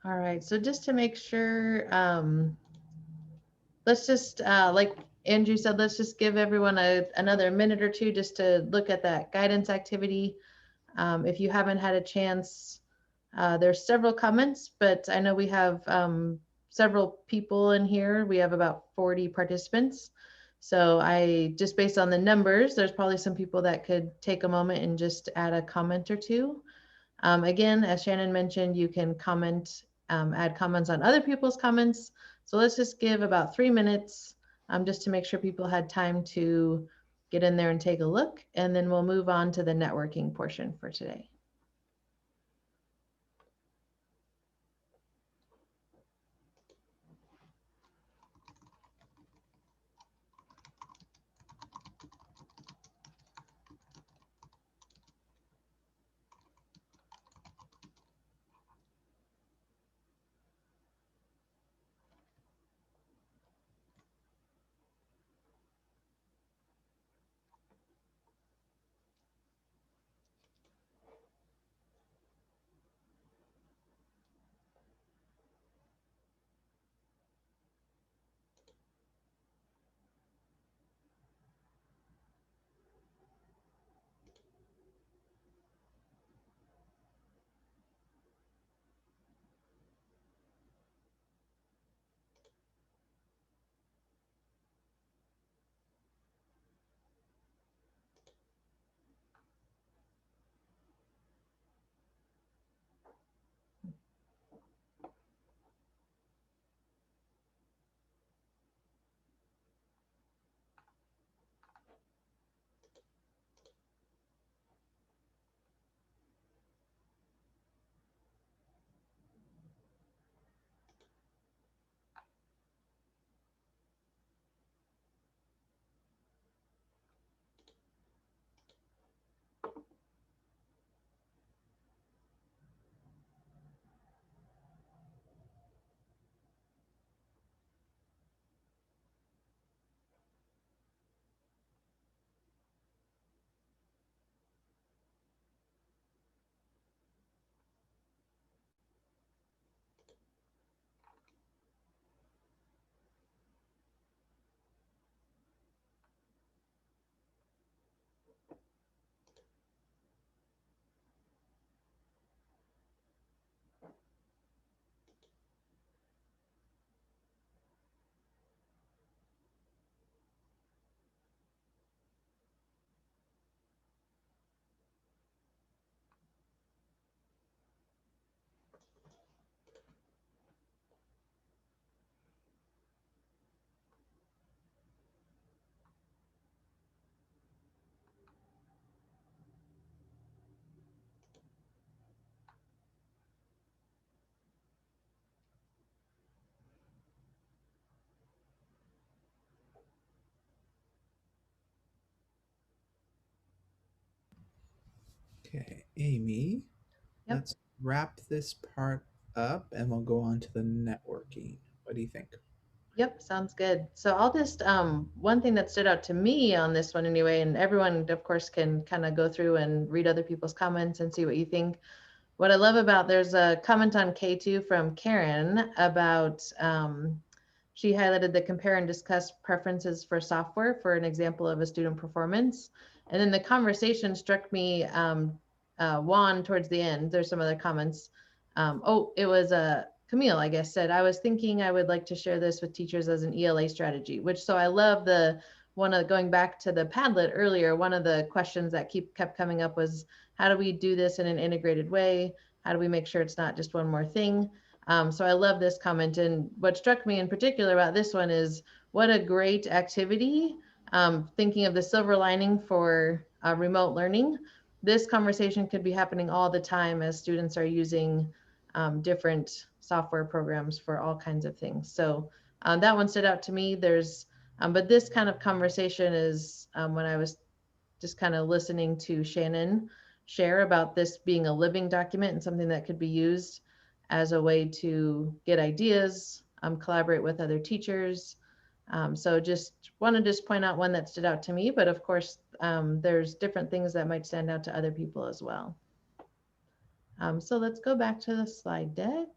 All right, so just to make sure, let's just, like Andrew said, let's just give everyone another minute or two just to look at that guidance activity. If you haven't had a chance, there's several comments, but I know we have several people in here. We have about 40 participants. So I just based on the numbers, there's probably some people that could take a moment and just add a comment or two. Again, as Shannon mentioned, you can comment, add comments on other people's comments. So let's just give about 3 minutes just to make sure people had time to get in there and take a look, and then we'll move on to the networking portion for today. Okay, Amy, Yep. let's wrap this part up and we'll go on to the networking. What do you think? Yep, sounds good. So I'll just one thing that stood out to me on this one anyway, and everyone of course can kind of go through and read other people's comments and see what you think. What I love about, there's a comment on K2 from Karen about she highlighted the compare and discuss preferences for software for an example of a student performance. And then the conversation struck me, Juan towards the end, there's some other comments. It was Camille, I guess, said, I was thinking I would like to share this with teachers as an ELA strategy, which, so I love the one of going back to the Padlet earlier, one of the questions that kept coming up was, how do we do this in an integrated way? How do we make sure it's not just one more thing? So I love this comment. And what struck me in particular about this one is what a great activity. Thinking of the silver lining for remote learning, this conversation could be happening all the time as students are using different software programs for all kinds of things. So that one stood out to me. But this kind of conversation is when I was just kind of listening to Shannon share about this being a living document and something that could be used as a way to get ideas, collaborate with other teachers. So just want to just point out one that stood out to me, but of course, there's different things that might stand out to other people as well. So let's go back to the slide deck.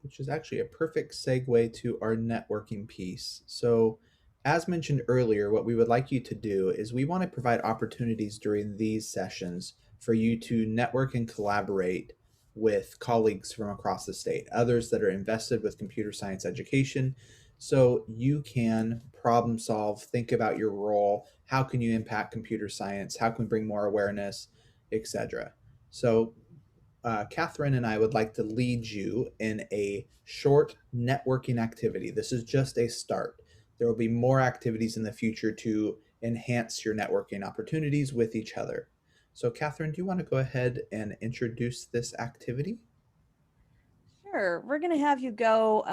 Which is actually a perfect segue to our networking piece. So as mentioned earlier, what we would like you to do is we want to provide opportunities during these sessions for you to network and collaborate with colleagues from across the state, others that are invested with computer science education, so you can problem solve, think about your role, how can you impact computer science, how can we bring more awareness, etc. So Katherine and I would like to lead you in a short networking activity. This is just a start. There will be more activities in the future to enhance your networking opportunities with each other. So Katherine, do you want to go ahead and introduce this activity? Sure. We're going to have you go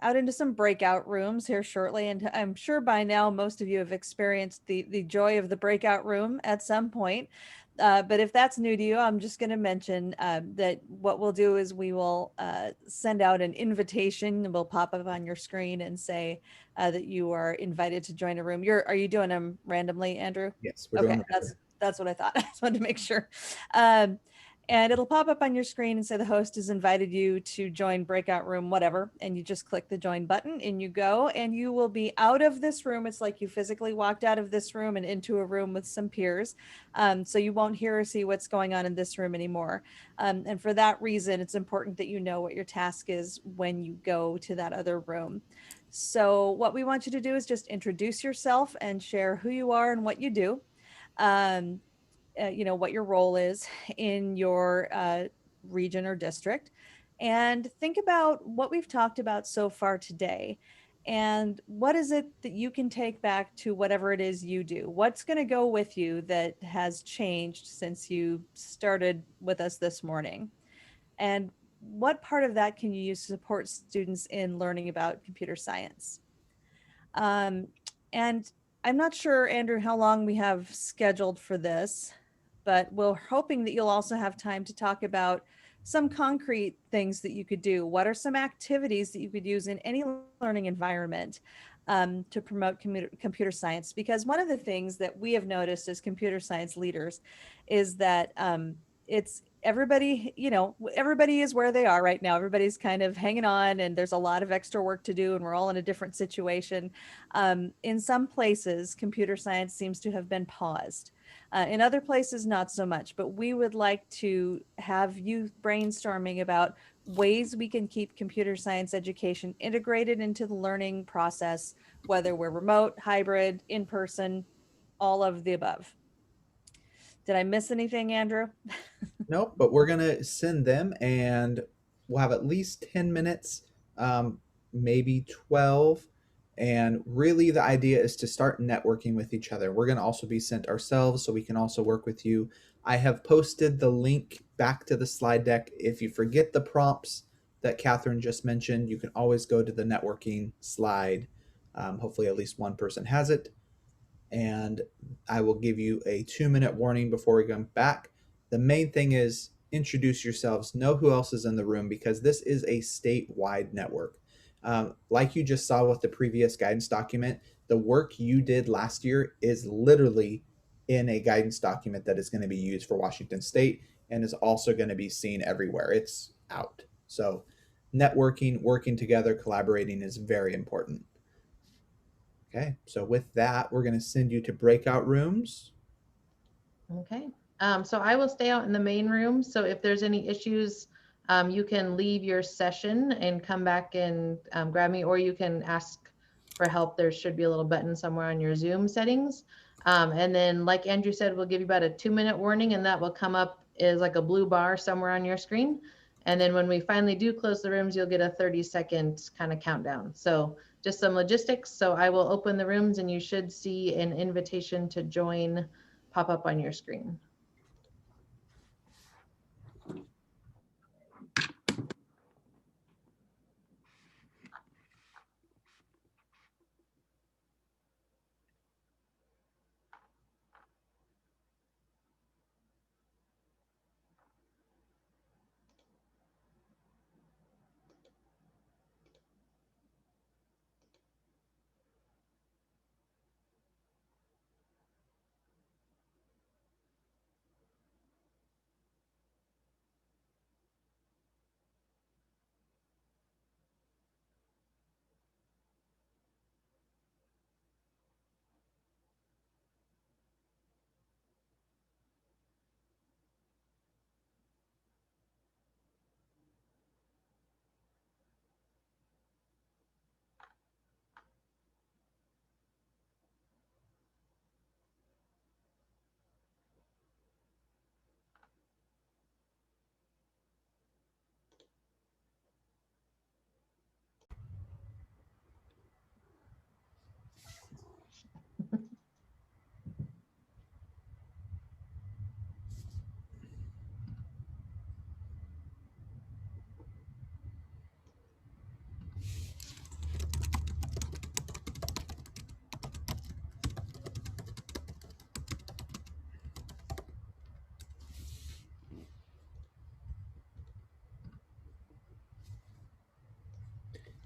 out into some breakout rooms here shortly. And I'm sure by now most of you have experienced the joy of the breakout room at some point. But if that's new to you, I'm just going to mention that what we'll do is we will send out an invitation and we'll pop up on your screen and say that you are invited to join a room. Are you doing them randomly, Andrew? Yes, we're doing it. That's what I thought. I just wanted to make sure. And it'll pop up on your screen and say the host has invited you to join breakout room, whatever. And you just click the join button and you go and you will be out of this room. It's like you physically walked out of this room and into a room with some peers. So you won't hear or see what's going on in this room anymore. And for that reason, it's important that you know what your task is when you go to that other room. So what we want you to do is just introduce yourself and share who you are and what you do. What your role is in your region or district, and think about what we've talked about so far today. And what is it that you can take back to whatever it is you do? What's going to go with you that has changed since you started with us this morning? And what part of that can you use to support students in learning about computer science? And I'm not sure, Andrew, how long we have scheduled for this, but we're hoping that you'll also have time to talk about some concrete things that you could do. What are some activities that you could use in any learning environment to promote computer science? Because one of the things that we have noticed as computer science leaders is that it's everybody is where they are right now. Everybody's kind of hanging on and there's a lot of extra work to do and we're all in a different situation. In some places, computer science seems to have been paused. In other places, not so much, but we would like to have you brainstorming about ways we can keep computer science education integrated into the learning process, whether we're remote, hybrid, in person, all of the above. Did I miss anything, Andrew? Nope, but we're going to send them and we'll have at least 10 minutes, maybe 12. And really the idea is to start networking with each other. We're going to also be sent ourselves so we can also work with you. I have posted the link back to the slide deck. If you forget the prompts that Katherine just mentioned, you can always go to the networking slide. Hopefully at least one person has it. and I will give you a 2-minute warning before we come back. The main thing is introduce yourselves, know who else is in the room, because this is a statewide network. Like you just saw with the previous guidance document, the work you did last year is literally in a guidance document that is going to be used for Washington State and is also going to be seen everywhere. It's out. So networking, working together, collaborating is very important. Okay, so with that, we're going to send you to breakout rooms. Okay, so I will stay out in the main room. So if there's any issues, you can leave your session and come back and grab me, or you can ask for help. There should be a little button somewhere on your Zoom settings. And then like Andrew said, we'll give you about a 2-minute warning, and that will come up as like a blue bar somewhere on your screen. And then when we finally do close the rooms, you'll get a 30-second kind of countdown. So just some logistics. So I will open the rooms and you should see an invitation to join pop up on your screen.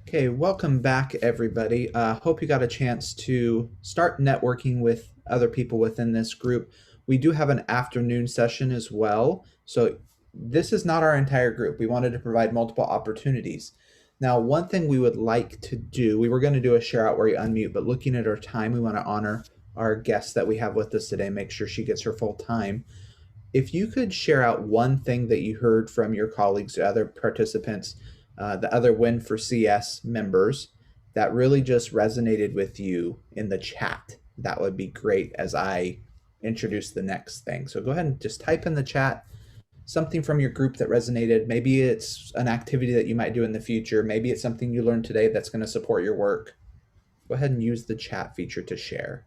Okay, welcome back, everybody. Hope you got a chance to start networking with other people within this group. We do have an afternoon session as well. So this is not our entire group. We wanted to provide multiple opportunities. Now, one thing we would like to do, we were going to do a share out where you unmute, but looking at our time, we want to honor our guest that we have with us today, make sure she gets her full time. If you could share out one thing that you heard from your colleagues, other participants, the other WINforCS members that really just resonated with you in the chat, that would be great as I introduce the next thing. So go ahead and just type in the chat something from your group that resonated. Maybe it's an activity that you might do in the future. Maybe it's something you learned today that's going to support your work. Go ahead and use the chat feature to share.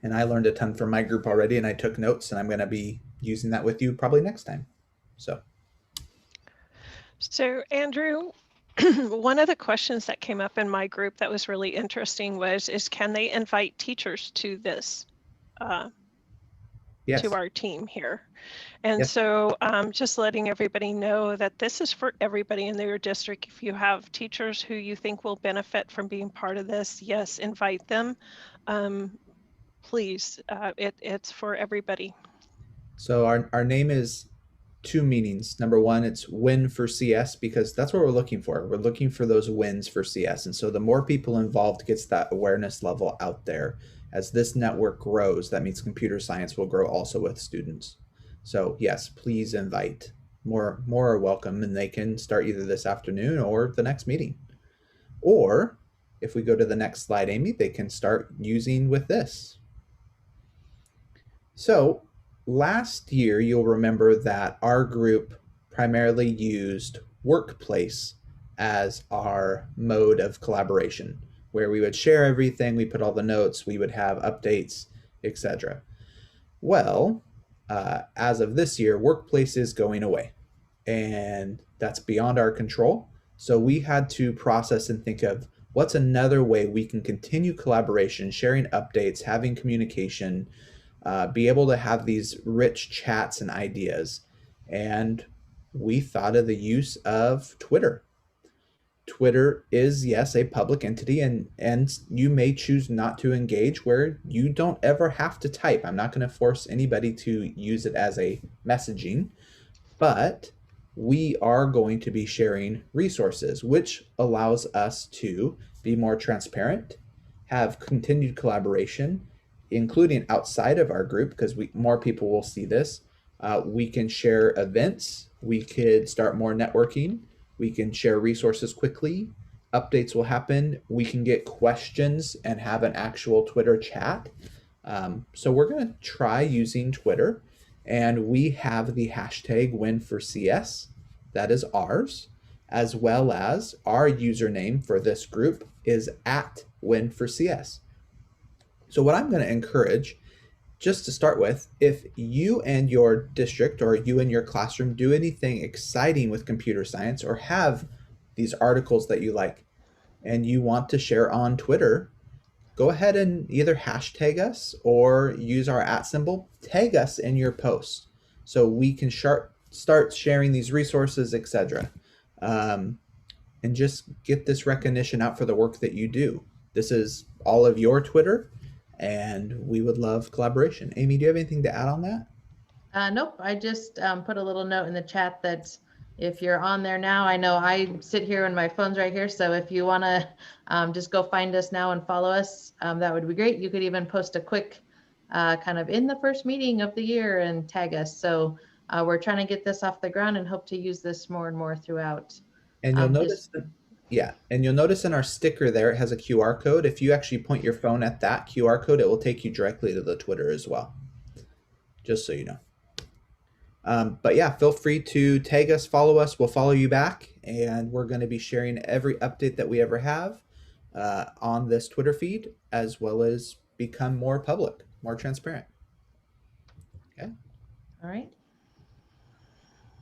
And I learned a ton from my group already, and I took notes, and I'm going to be using that with you probably next time. So Andrew, one of the questions that came up in my group that was really interesting is can they invite teachers to this, Yes. to our team here? And Yes. so just letting everybody know that this is for everybody in their district. If you have teachers who you think will benefit from being part of this, yes, invite them. Please, it's for everybody. So our name is two meanings. Number one, it's WINforCS, because that's what we're looking for. We're looking for those wins for CS. And so the more people involved gets that awareness level out there. As this network grows, that means computer science will grow also with students. So yes, please invite. More are welcome, and they can start either this afternoon or the next meeting. Or if we go to the next slide, Amy, they can start using with this. So last year, you'll remember that our group primarily used Workplace as our mode of collaboration, where we would share everything, we put all the notes, we would have updates, etc. Well, as of this year, Workplace is going away, and that's beyond our control. So we had to process and think of what's another way we can continue collaboration, sharing updates, having communication, be able to have these rich chats and ideas. And we thought of the use of Twitter. Twitter is, yes, a public entity, and you may choose not to engage where you don't ever have to type. I'm not going to force anybody to use it as a messaging, but we are going to be sharing resources, which allows us to be more transparent, have continued collaboration, including outside of our group, because more people will see this. We can share events. We could start more networking. We can share resources quickly. Updates will happen. We can get questions and have an actual Twitter chat. So we're going to try using Twitter. And we have the hashtag WINforCS, that is ours, as well as our username for this group is @WINforCS. So what I'm going to encourage, just to start with, if you and your district or you and your classroom do anything exciting with computer science or have these articles that you like and you want to share on Twitter, go ahead and either hashtag us or use our @ symbol, tag us in your post so we can start sharing these resources, etc. And just get this recognition out for the work that you do. This is all of your Twitter, and we would love collaboration. Amy, do you have anything to add on that? Nope, I just put a little note in the chat that if you're on there now, I know I sit here and my phone's right here. So if you want to just go find us now and follow us, that would be great. You could even post a quick kind of in the first meeting of the year and tag us. So we're trying to get this off the ground and hope to use this more and more throughout. And you'll notice and you'll notice in our sticker there, it has a QR code. If you actually point your phone at that QR code, it will take you directly to the Twitter as well, just so you know. But yeah, feel free to tag us, follow us. We'll follow you back, and we're going to be sharing every update that we ever have on this Twitter feed, as well as become more public, more transparent. Okay. All right.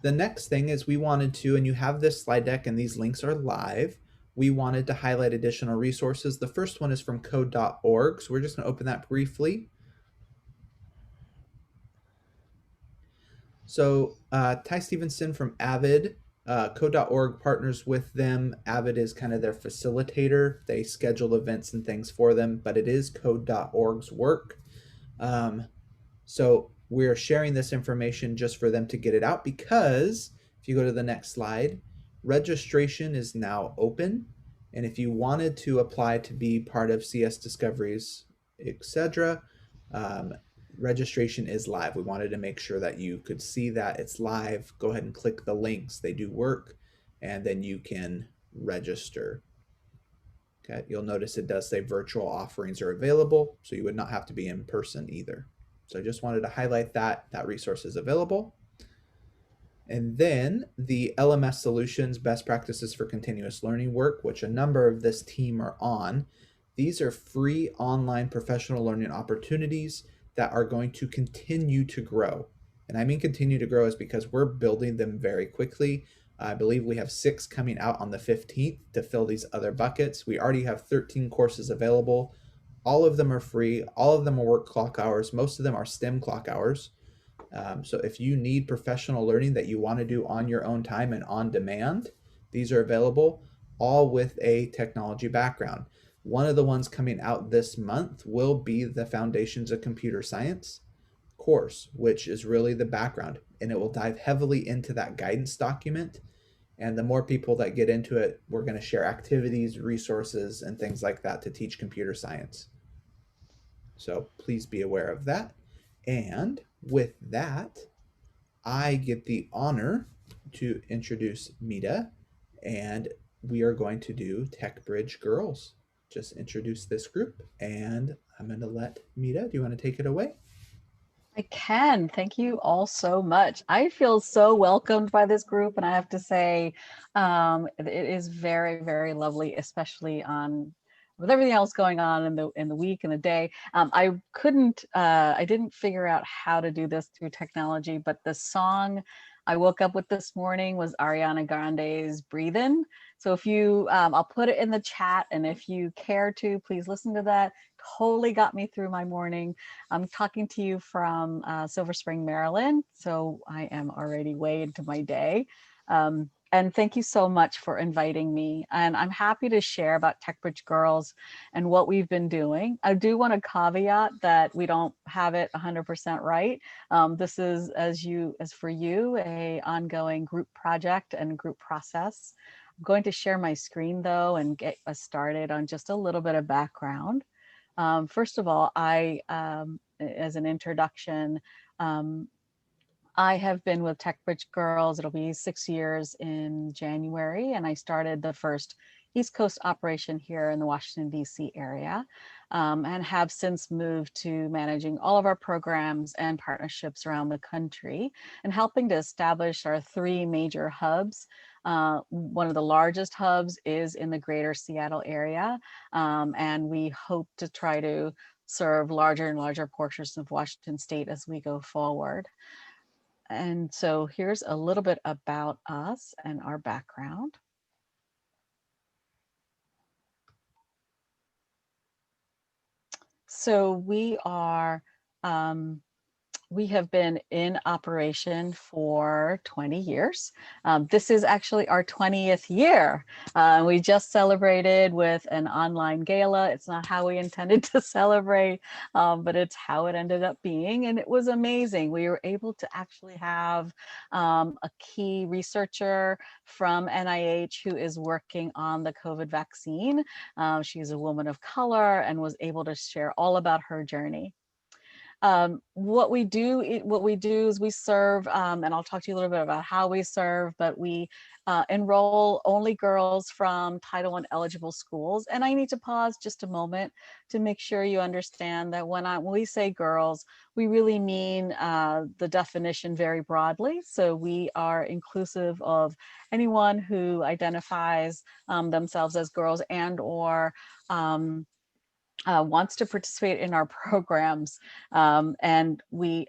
The next thing is we wanted to, and you have this slide deck and these links are live, we wanted to highlight additional resources. The first one is from code.org, so we're just going to open that briefly. So Ty Stevenson from Avid, code.org partners with them. Avid is kind of their facilitator. They schedule events and things for them, but it is code.org's work. So we're sharing this information just for them to get it out, because if you go to the next slide, registration is now open. And if you wanted to apply to be part of CS Discoveries, etc., registration is live. We wanted to make sure that you could see that it's live. Go ahead and click the links. They do work, and then you can register. Okay, you'll notice it does say virtual offerings are available, so you would not have to be in person either. So I just wanted to highlight that resource is available. And then the LMS Solutions Best Practices for Continuous Learning work, which a number of this team are on. These are free online professional learning opportunities that are going to continue to grow. And I mean continue to grow is because we're building them very quickly. I believe we have 6 coming out on the 15th to fill these other buckets. We already have 13 courses available. All of them are free. All of them are work clock hours. Most of them are STEM clock hours. So if you need professional learning that you want to do on your own time and on demand, these are available, all with a technology background. One of the ones coming out this month will be the Foundations of Computer Science course, which is really the background, and it will dive heavily into that guidance document. And the more people that get into it, we're going to share activities, resources, and things like that to teach computer science. So please be aware of that. And with that, I get the honor to introduce Mita, and we are going to do Tech Bridge Girls. Just introduce this group, and I'm going to let Mita, do you want to take it away? I can. Thank you all so much. I feel so welcomed by this group, and I have to say it is very, very lovely, especially on with everything else going on in the week and the day, I didn't figure out how to do this through technology, but the song I woke up with this morning was Ariana Grande's Breathin'. So if you, I'll put it in the chat, and if you care to, please listen to that. Totally got me through my morning. I'm talking to you from Silver Spring, Maryland, so I am already way into my day. And thank you so much for inviting me. And I'm happy to share about TechBridge Girls and what we've been doing. I do want to caveat that we don't have it 100% right. This is, as for you, a ongoing group project and group process. I'm going to share my screen though and get us started on just a little bit of background. First of all, as an introduction, I have been with TechBridge Girls. It'll be 6 years in January, and I started the first East Coast operation here in the Washington, D.C. area, and have since moved to managing all of our programs and partnerships around the country and helping to establish our 3 major hubs. One of the largest hubs is in the greater Seattle area, and we hope to try to serve larger and larger portions of Washington State as we go forward. And so here's a little bit about us and our background. So we have been in operation for 20 years. This is actually our 20th year. We just celebrated with an online gala. It's not how we intended to celebrate, but it's how it ended up being. And it was amazing. We were able to actually have a key researcher from NIH who is working on the COVID vaccine. She's a woman of color and was able to share all about her journey. What we do is we serve, and I'll talk to you a little bit about how we serve, but we enroll only girls from Title I eligible schools. And I need to pause just a moment to make sure you understand that when we say girls, we really mean the definition very broadly. So we are inclusive of anyone who identifies themselves as girls and or wants to participate in our programs, and we're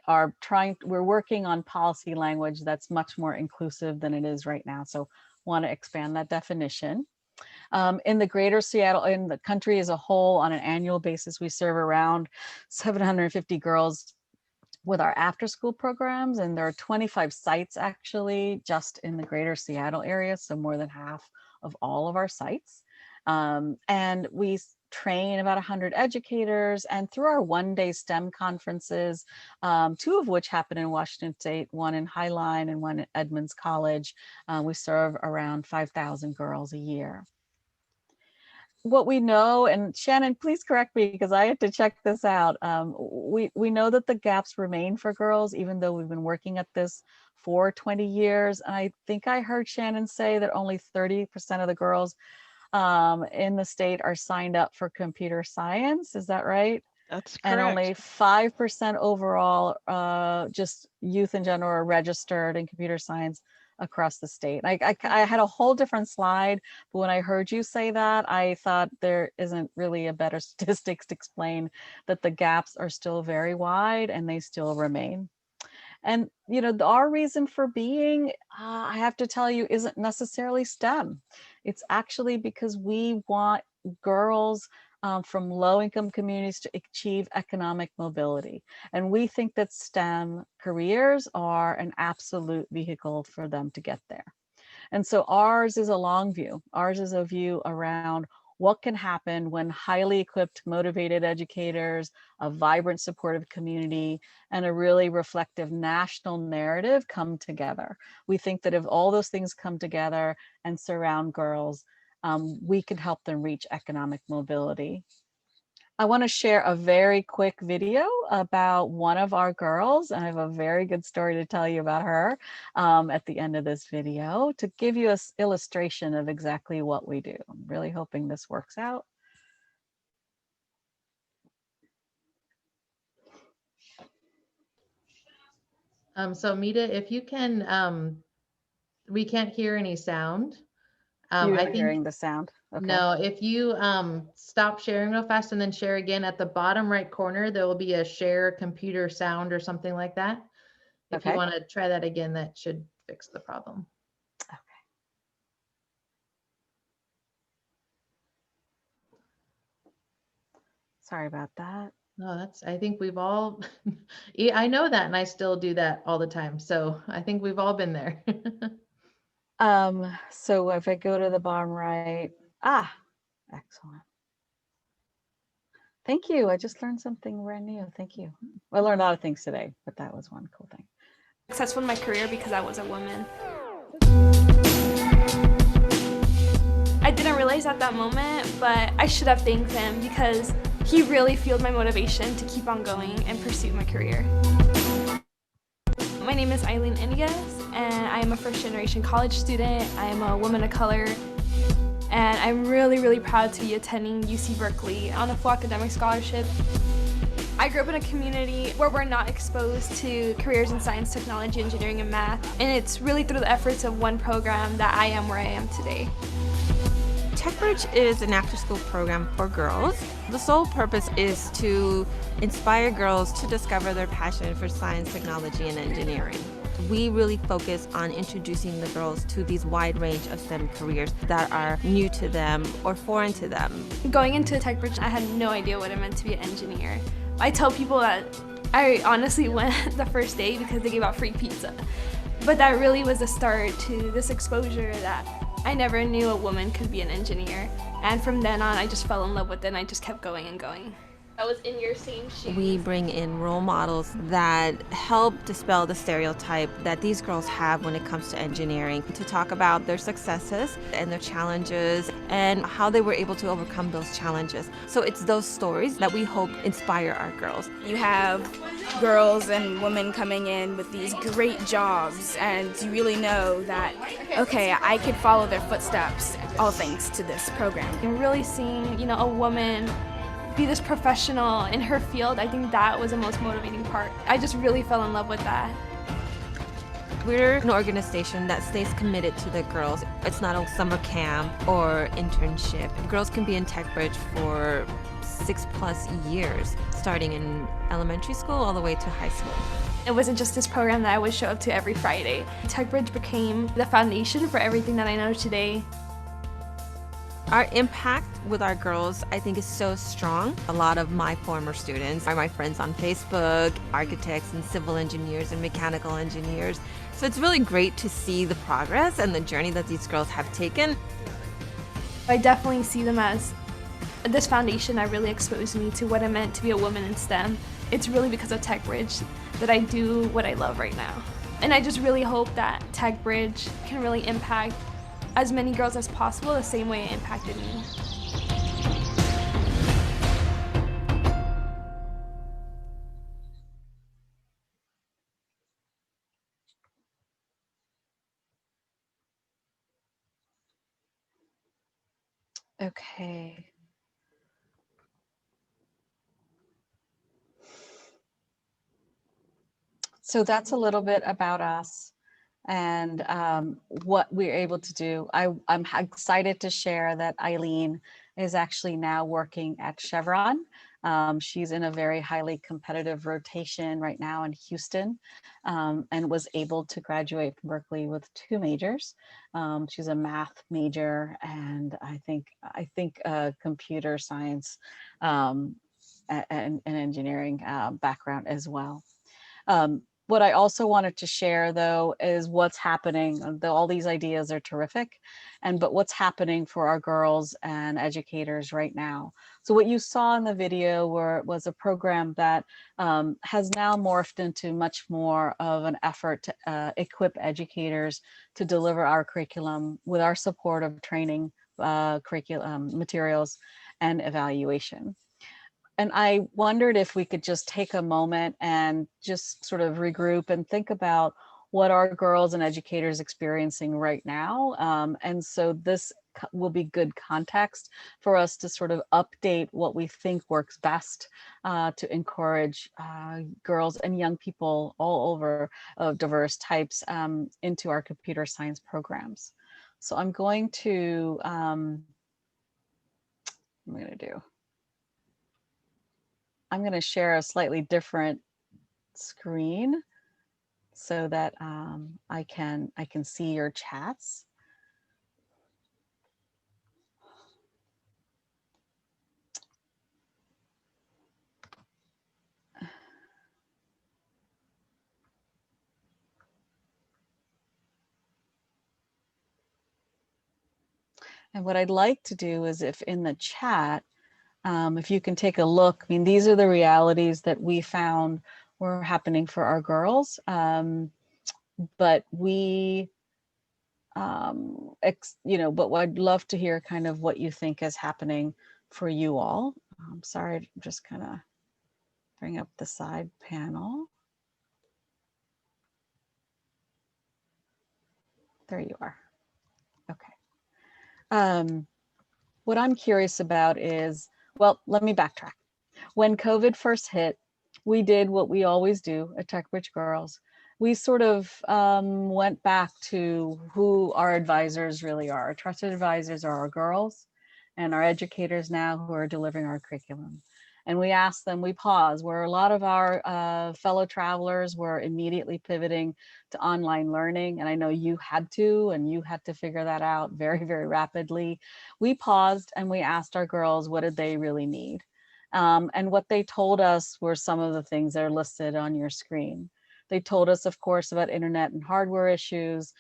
working on policy language that's much more inclusive than it is right now. So want to expand that definition. In the greater Seattle, in the country as a whole, on an annual basis, we serve around 750 girls with our after school programs, and there are 25 sites actually just in the greater Seattle area, so more than half of all of our sites. And we train about 100 educators, and through our one-day STEM conferences, 2 of which happen in Washington State, one in Highline and one at Edmonds College, we serve around 5,000 girls a year. What we know, and Shannon, please correct me because I had to check this out. We know that the gaps remain for girls, even though we've been working at this for 20 years. And I think I heard Shannon say that only 30% of the girls in the state are signed up for computer science. Is that right? That's correct. And only 5% overall, just youth in general, are registered in computer science across the state. I had a whole different slide, but when I heard you say that, I thought there isn't really a better statistics to explain that the gaps are still very wide and they still remain. And, you know, our reason for being, I have to tell you, isn't necessarily STEM. It's actually because we want girls from low-income communities to achieve economic mobility. And we think that STEM careers are an absolute vehicle for them to get there. And so ours is a long view. Ours is a view around what can happen when highly equipped, motivated educators, a vibrant, supportive community, and a really reflective national narrative come together. We think that if all those things come together and surround girls, we can help them reach economic mobility. I want to share a very quick video about one of our girls. I have a very good story to tell you about her at the end of this video to give you an illustration of exactly what we do. I'm really hoping this works out. So Mita, if you can, we can't hear any sound. You're I think hearing the sound. Okay. No, if you stop sharing real fast and then share again at the bottom right corner, there will be a share computer sound or something like that. If you Okay. want to try that again, that should fix the problem. Okay. Sorry about that. No, I think we've all, yeah, I know that, and I still do that all the time. So I think we've all been there. So if I go to the bottom right, excellent. Thank you. I just learned something brand new. Thank you. I learned a lot of things today, but that was one cool thing. Successful in my career because I was a woman. I didn't realize at that moment, but I should have thanked him because he really fueled my motivation to keep on going and pursue my career. My name is Eileen Indias, and I am a first-generation college student. I am a woman of color, and I'm really, really proud to be attending UC Berkeley on a full academic scholarship. I grew up in a community where we're not exposed to careers in science, technology, engineering, and math, and it's really through the efforts of one program that I am where I am today. TechBridge is an after-school program for girls. The sole purpose is to inspire girls to discover their passion for science, technology, and engineering. We really focus on introducing the girls to these wide range of STEM careers that are new to them or foreign to them. Going into TechBridge, I had no idea what it meant to be an engineer. I tell people that I honestly went the first day because they gave out free pizza. But that really was a start to this exposure that I never knew a woman could be an engineer. And from then on, I just fell in love with it and I just kept going and going. I was in your same shoes. We bring in role models that help dispel the stereotype that these girls have when it comes to engineering, to talk about their successes and their challenges and how they were able to overcome those challenges. So it's those stories that we hope inspire our girls. You have girls and women coming in with these great jobs, and you really know that, okay, I could follow their footsteps, all thanks to this program. And really seeing, a woman be this professional in her field, I think that was the most motivating part. I just really fell in love with that. We're an organization that stays committed to the girls. It's not a summer camp or internship. Girls can be in TechBridge for 6+ years, starting in elementary school all the way to high school. It wasn't just this program that I would show up to every Friday. TechBridge became the foundation for everything that I know today. Our impact with our girls, I think, is so strong. A lot of my former students are my friends on Facebook, architects and civil engineers and mechanical engineers. So it's really great to see the progress and the journey that these girls have taken. I definitely see them as this foundation that really exposed me to what it meant to be a woman in STEM. It's really because of TechBridge that I do what I love right now. And I just really hope that TechBridge can really impact as many girls as possible the same way it impacted me. Okay. So that's a little bit about us and what we're able to do. I'm excited to share that Eileen is actually now working at Chevron. She's in a very highly competitive rotation right now in Houston, and was able to graduate from Berkeley with 2 majors. She's a math major and I think computer science and engineering background as well. What I also wanted to share, though, is what's happening. All these ideas are terrific, but what's happening for our girls and educators right now. So what you saw in the video was a program that has now morphed into much more of an effort to equip educators to deliver our curriculum with our support of training, curriculum materials, and evaluation. And I wondered if we could just take a moment and just sort of regroup and think about what our girls and educators experiencing right now. And so this will be good context for us to sort of update what we think works best to encourage girls and young people all over of diverse types into our computer science programs. So I'm going to I'm going to do. I'm going to share a slightly different screen so that I can see your chats. And what I'd like to do is, if in the chat, if you can take a look, I mean, these are the realities that we found were happening for our girls. But we, but I'd love to hear kind of what you think is happening for you all. I'm sorry, I'm just kind of bring up the side panel. There you are. Okay. What I'm curious about is, well, let me backtrack. When COVID first hit, we did what we always do at TechBridge Girls. We sort of went back to who our advisors really are. Our trusted advisors are our girls and our educators now who are delivering our curriculum. And we asked them, we paused, where a lot of our fellow travelers were immediately pivoting to online learning. And I know you had to figure that out very, very rapidly. We paused and we asked our girls, what did they really need? And what they told us were some of the things that are listed on your screen. They told us, of course, about internet and hardware issues,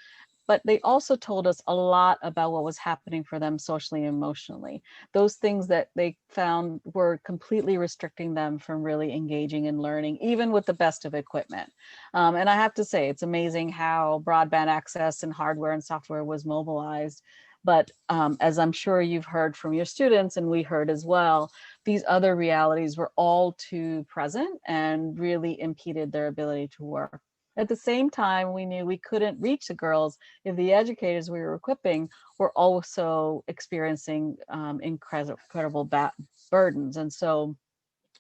but they also told us a lot about what was happening for them socially and emotionally. Those things that they found were completely restricting them from really engaging in learning, even with the best of equipment. And I have to say, it's amazing how broadband access and hardware and software was mobilized. But as I'm sure you've heard from your students, and we heard as well, these other realities were all too present and really impeded their ability to work. At the same time, we knew we couldn't reach the girls if the educators we were equipping were also experiencing incredible burdens. And so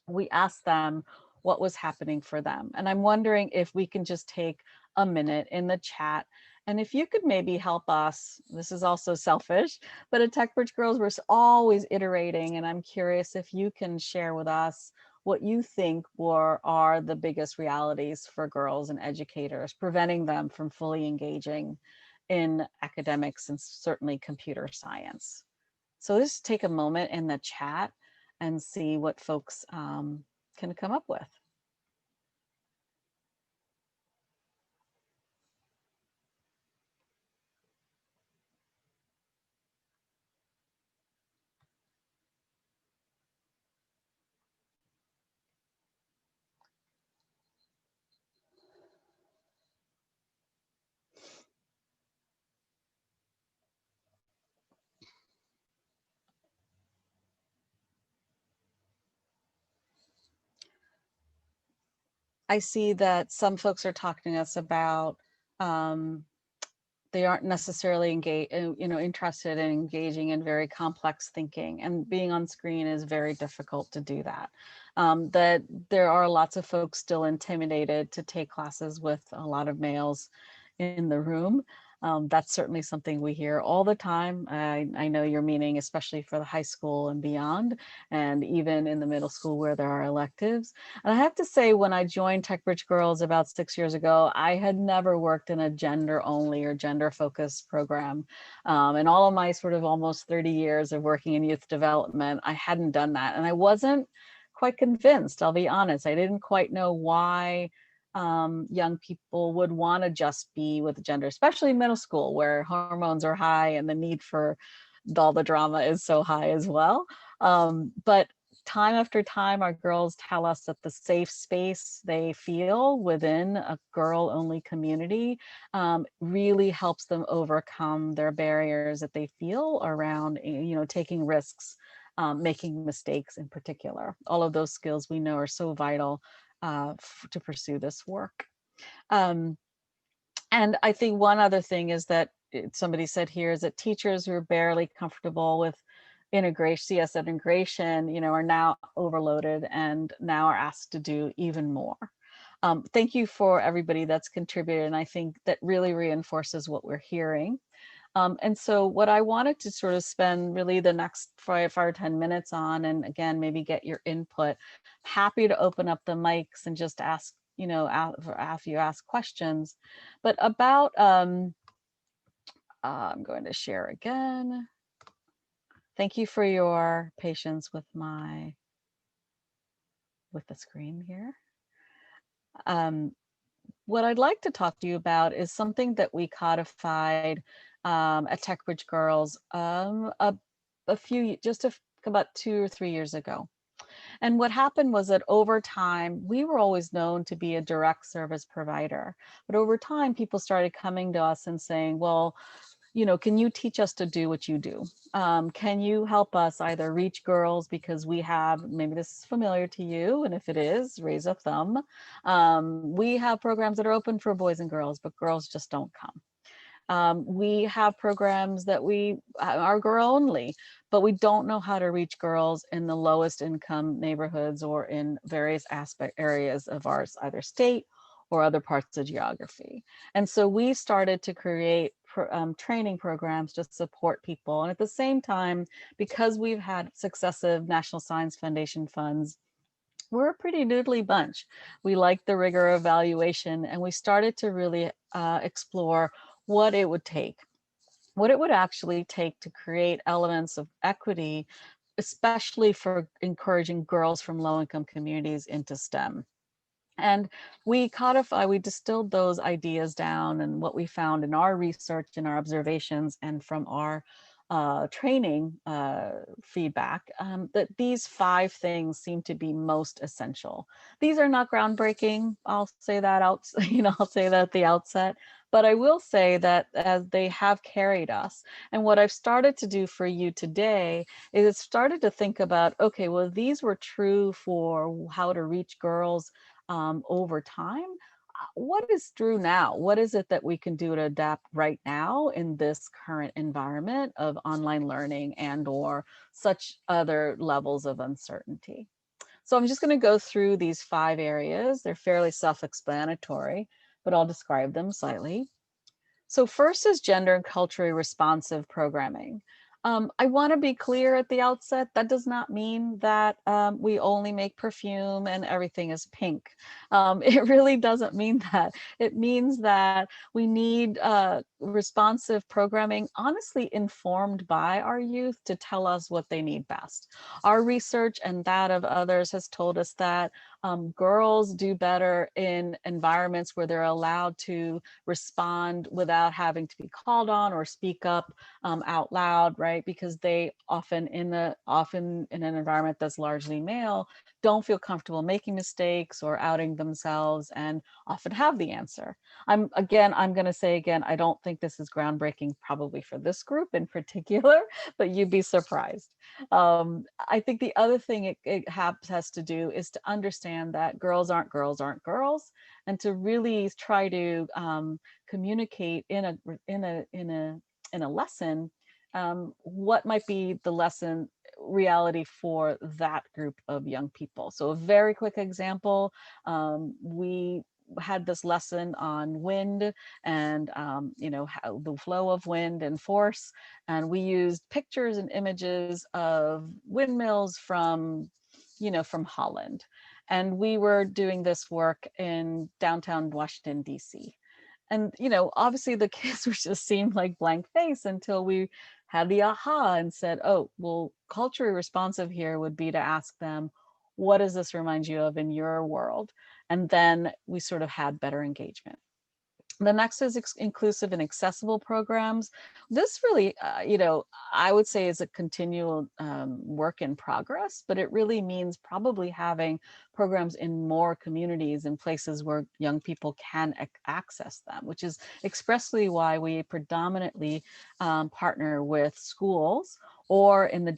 we asked them what was happening for them. And I'm wondering if we can just take a minute in the chat. And if you could maybe help us, this is also selfish, but at TechBridge Girls, we're always iterating. And I'm curious if you can share with us what you think are the biggest realities for girls and educators, preventing them from fully engaging in academics and certainly computer science. So just take a moment in the chat and see what folks can come up with. I see that some folks are talking to us about they aren't necessarily interested in engaging in very complex thinking, and being on screen is very difficult to do that. That there are lots of folks still intimidated to take classes with a lot of males in the room. That's certainly something we hear all the time. I know you're meaning especially for the high school and beyond, and even in the middle school where there are electives. And I have to say, when I joined TechBridge Girls about 6 years ago, I had never worked in a gender only or gender focused program. In all of my sort of almost 30 years of working in youth development, I hadn't done that. And I wasn't quite convinced, I'll be honest. I didn't quite know why young people would want to just be with gender, especially middle school, where hormones are high and the need for all the drama is so high as well. But time after time, our girls tell us that the safe space they feel within a girl-only community really helps them overcome their barriers that they feel around, taking risks, making mistakes in particular. All of those skills we know are so vital to pursue this work. And I think one other thing is that somebody said here is that teachers who are barely comfortable with CS integration, are now overloaded and now are asked to do even more. Thank you for everybody that's contributed. And I think that really reinforces what we're hearing. And so what I wanted to sort of spend really the next 5 or 10 minutes on, and again, maybe get your input, happy to open up the mics and just ask, after you ask questions, but about, I'm going to share again. Thank you for your patience with the screen here. What I'd like to talk to you about is something that we codified at TechBridge Girls about 2 or 3 years ago. And what happened was that over time, we were always known to be a direct service provider. But over time, people started coming to us and saying, well, can you teach us to do what you do? Can you help us either reach girls, because we have, maybe this is familiar to you, and if it is, raise a thumb. We have programs that are open for boys and girls, but girls just don't come. We have programs that we are girl only, but we don't know how to reach girls in the lowest income neighborhoods or in various areas of ours, either state or other parts of geography. And so we started to create training programs to support people. And at the same time, because we've had successive National Science Foundation funds, we're a pretty noodly bunch. We like the rigor of evaluation, and we started to really explore what it would actually take to create elements of equity, especially for encouraging girls from low-income communities into STEM. And we distilled those ideas down, and what we found in our research and our observations and from our training feedback, that these 5 things seem to be most essential. These are not groundbreaking. I'll say that I'll say that at the outset, but I will say that as they have carried us. And what I've started to do for you today is it started to think about, okay, well, these were true for how to reach girls over time. What is true now? What is it that we can do to adapt right now in this current environment of online learning and or such other levels of uncertainty? So I'm just going to go through these 5 areas. They're fairly self-explanatory, but I'll describe them slightly. So first is gender and culturally responsive programming. I want to be clear at the outset, that does not mean that we only make perfume and everything is pink. It really doesn't mean that. It means that we need responsive programming, honestly informed by our youth, to tell us what they need best. Our research and that of others has told us that girls do better in environments where they're allowed to respond without having to be called on or speak up out loud, right? Because they often in an environment that's largely male, don't feel comfortable making mistakes or outing themselves, and often have the answer. I'm going to say again, I don't think this is groundbreaking probably for this group in particular, but you'd be surprised. I think the other thing it has to do is to understand that girls aren't girls, and to really try to communicate in a lesson what might be the lesson reality for that group of young people. So a very quick example, we had this lesson on wind and how the flow of wind and force, and we used pictures and images of windmills from Holland, and we were doing this work in downtown Washington, DC. And obviously the kids were just seemed like blank face until we had the aha and said, oh, well, culturally responsive here would be to ask them, what does this remind you of in your world? And then we sort of had better engagement. The next is inclusive and accessible programs. This really, I would say is a continual work in progress, but it really means probably having programs in more communities and places where young people can access them, which is expressly why we predominantly partner with schools, or in the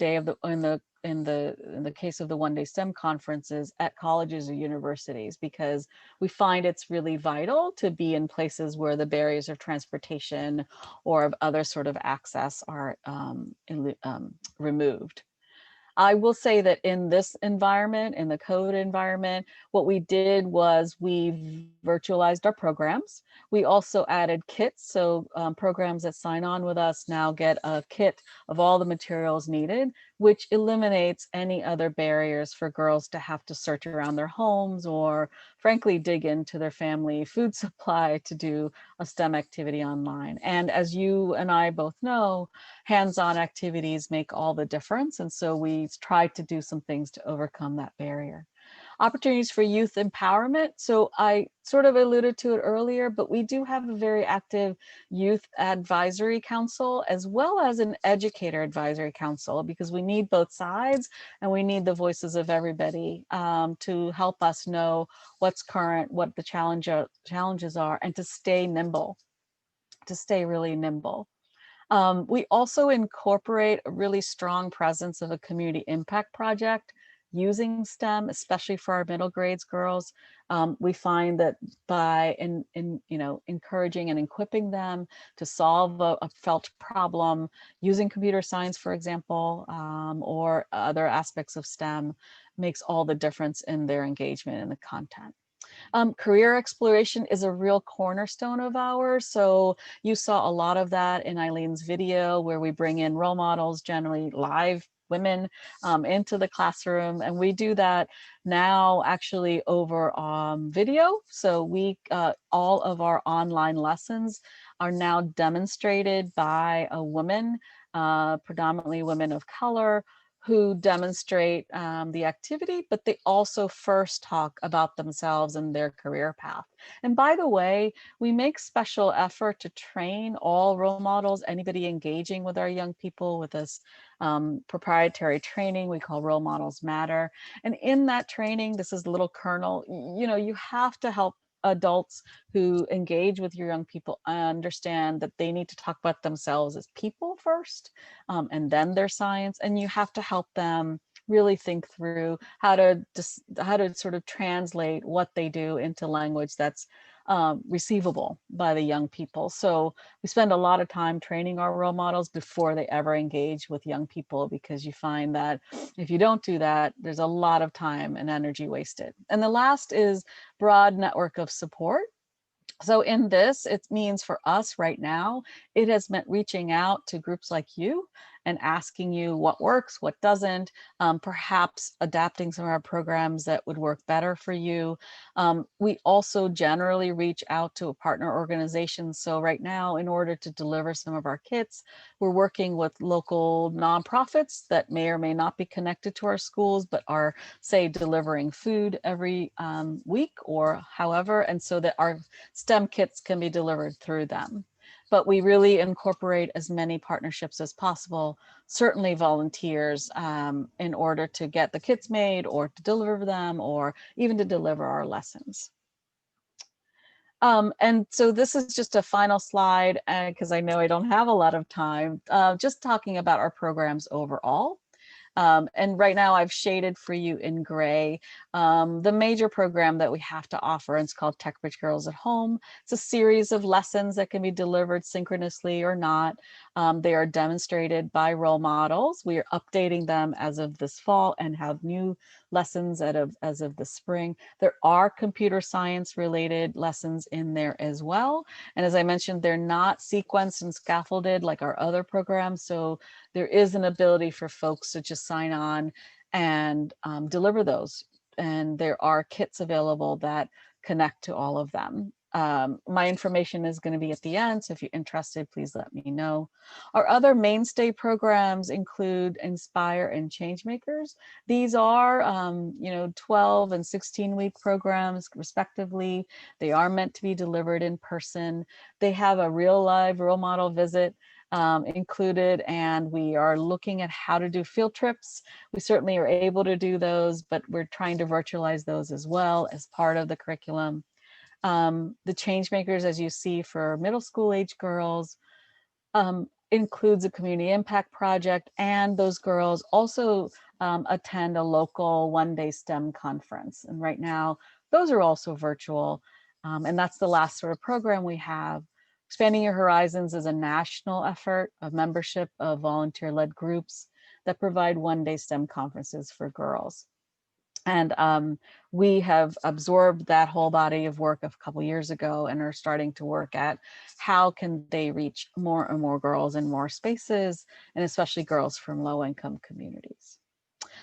case of the one-day STEM conferences, at colleges or universities, because we find it's really vital to be in places where the barriers of transportation or of other sort of access are removed. I will say that in this environment, in the COVID environment, what we did was we virtualized our programs. We also added kits. So programs that sign on with us now get a kit of all the materials needed, which eliminates any other barriers for girls to have to search around their homes or frankly dig into their family food supply to do a STEM activity online. And as you and I both know, hands-on activities make all the difference. And so we tried to do some things to overcome that barrier. Opportunities for youth empowerment. So I sort of alluded to it earlier, but we do have a very active youth advisory council as well as an educator advisory council, because we need both sides and we need the voices of everybody to help us know what's current, what the challenges are, and to stay nimble, to stay really nimble. We also incorporate a really strong presence of a community impact project using STEM, especially for our middle grades girls. We find that by encouraging and equipping them to solve a felt problem using computer science, for example, or other aspects of STEM, makes all the difference in their engagement in the content. Career exploration is a real cornerstone of ours. So you saw a lot of that in Eileen's video, where we bring in role models, generally live women, into the classroom. And we do that now actually over video. So we all of our online lessons are now demonstrated by a woman, predominantly women of color, who demonstrate the activity, but they also first talk about themselves and their career path. And by the way, we make special effort to train all role models, anybody engaging with our young people with this proprietary training we call Role Models Matter. And in that training, this is a little kernel, you have to help adults who engage with your young people understand that they need to talk about themselves as people first, and then their science. And you have to help them really think through how to sort of translate what they do into language that's receivable by the young people. So we spend a lot of time training our role models before they ever engage with young people, because you find that if you don't do that, there's a lot of time and energy wasted. And the last is broad network of support. So in this, it means for us right now, it has meant reaching out to groups like you and asking you what works, what doesn't, perhaps adapting some of our programs that would work better for you. We also generally reach out to a partner organization. So right now, in order to deliver some of our kits, we're working with local nonprofits that may or may not be connected to our schools, but are, say, delivering food every week or however, and so that our STEM kits can be delivered through them. But we really incorporate as many partnerships as possible, certainly volunteers, in order to get the kits made or to deliver them or even to deliver our lessons. And so this is just a final slide, because I know I don't have a lot of time, just talking about our programs overall. And right now I've shaded for you in gray the major program that we have to offer, and it's called TechBridge Girls at Home. It's a series of lessons that can be delivered synchronously or not. They are demonstrated by role models. We are updating them as of this fall and have new lessons as of the spring. There are computer science related lessons in there as well. And as I mentioned, they're not sequenced and scaffolded like our other programs. So there is an ability for folks to just sign on and deliver those. And there are kits available that connect to all of them. My information is going to be at the end, so if you're interested, please let me know. Our other mainstay programs include Inspire and Changemakers. These are 12 and 16-week programs respectively. They are meant to be delivered in person. They have a real live role model visit included, and we are looking at how to do field trips. We certainly are able to do those, but we're trying to virtualize those as well as part of the curriculum. The Changemakers, as you see for middle school age girls, includes a community impact project, and those girls also attend a local one-day STEM conference. And right now, those are also virtual. And that's the last sort of program we have. Expanding Your Horizons is a national effort of membership of volunteer-led groups that provide one-day STEM conferences for girls. And we have absorbed that whole body of work a couple years ago and are starting to work at how can they reach more and more girls in more spaces, and especially girls from low-income communities.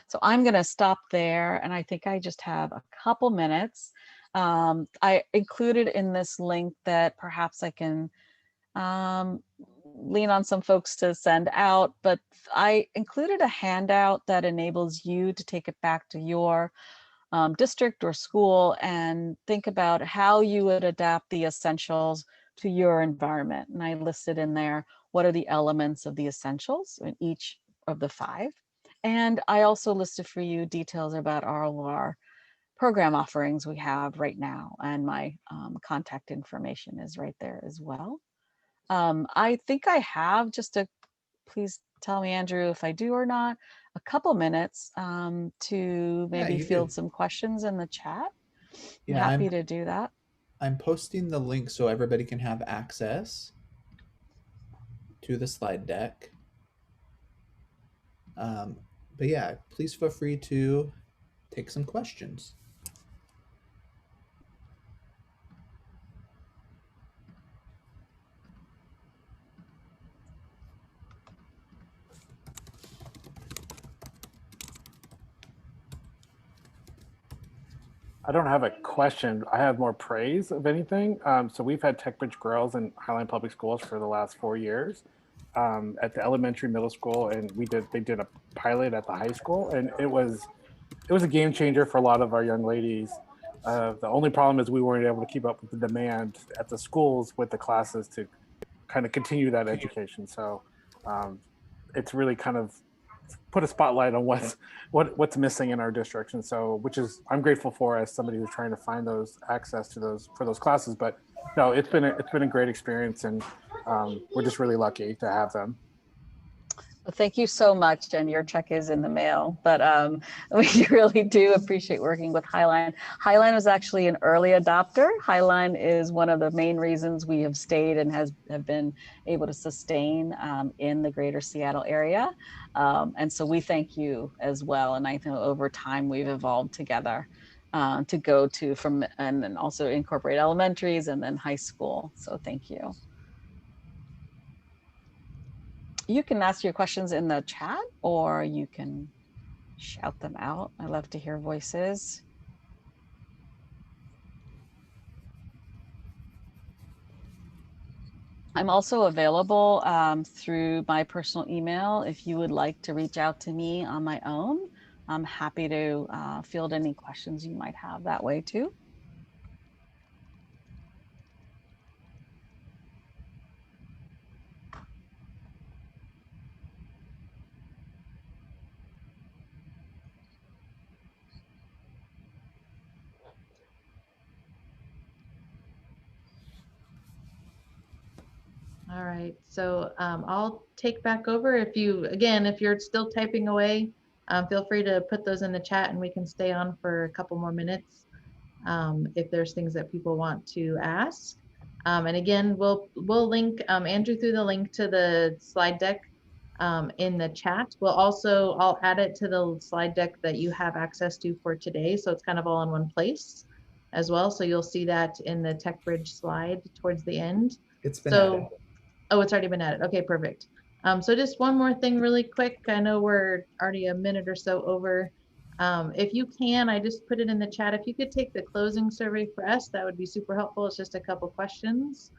So I'm going to stop there, and I think I just have a couple minutes. I included in this link that perhaps I can lean on some folks to send out, but I included a handout that enables you to take it back to your district or school and think about how you would adapt the essentials to your environment. And I listed in there, what are the elements of the essentials in each of the 5. And I also listed for you details about all of our program offerings we have right now. And my contact information is right there as well. I think I have, just to, please tell me, Andrew, if I do or not, a couple minutes to maybe field some questions in the chat. I'm happy to do that. I'm posting the link so everybody can have access to the slide deck. But yeah, please feel free to take some questions. I don't have a question. I have more praise, if anything. So we've had TechBridge Girls in Highline Public Schools for the last 4 years at the elementary, middle school, and they did a pilot at the high school, and it was a game changer for a lot of our young ladies. The only problem is we weren't able to keep up with the demand at the schools with the classes to kind of continue that education. So it's really kind of put a spotlight on what's missing in our district, and so I'm grateful for as somebody who's trying to find those access to those for those classes. But no, it's been a great experience, and we're just really lucky to have them. Well, thank you so much, and your check is in the mail. But we really do appreciate working with Highline. Highline was actually an early adopter. Highline is one of the main reasons we have stayed and have been able to sustain in the greater Seattle area. And so we thank you as well. And I know over time we've evolved together to go to and then also incorporate elementaries and then high school. So thank you. You can ask your questions in the chat, or you can shout them out. I love to hear voices. I'm also available through my personal email. If you would like to reach out to me on my own, I'm happy to field any questions you might have that way too. All right, so I'll take back over. If you're still typing away, feel free to put those in the chat and we can stay on for a couple more minutes if there's things that people want to ask. And again, we'll link, Andrew threw the link to the slide deck in the chat. I'll add it to the slide deck that you have access to for today. So it's kind of all in one place as well. So you'll see that in the TechBridge slide towards the end. It's been added. Oh, it's already been added. Okay, perfect. So just one more thing really quick. I know we're already a minute or so over. If you can, I just put it in the chat. If you could take the closing survey for us, that would be super helpful. It's just a couple questions.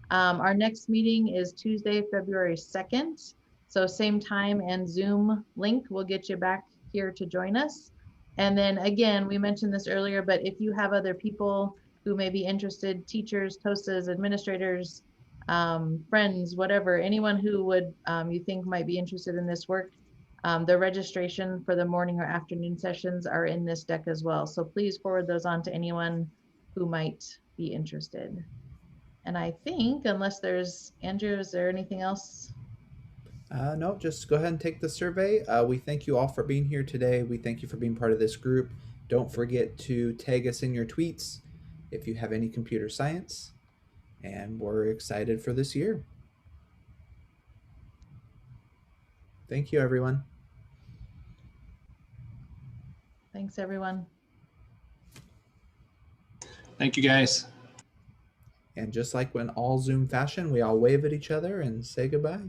Our next meeting is Tuesday, February 2nd. So same time and Zoom link will get you back here to join us. And then again, we mentioned this earlier, but if you have other people who may be interested, teachers, TOSAs, administrators, friends, whatever, anyone who would you think might be interested in this work, the registration for the morning or afternoon sessions are in this deck as well. So please forward those on to anyone who might be interested. And I think, unless there's, Andrew, is there anything else? No, just go ahead and take the survey. We thank you all for being here today. We thank you for being part of this group. Don't forget to tag us in your tweets if you have any computer science. And we're excited for this year. Thank you, everyone. Thanks, everyone. Thank you, guys. And just like in all Zoom fashion, we all wave at each other and say goodbye.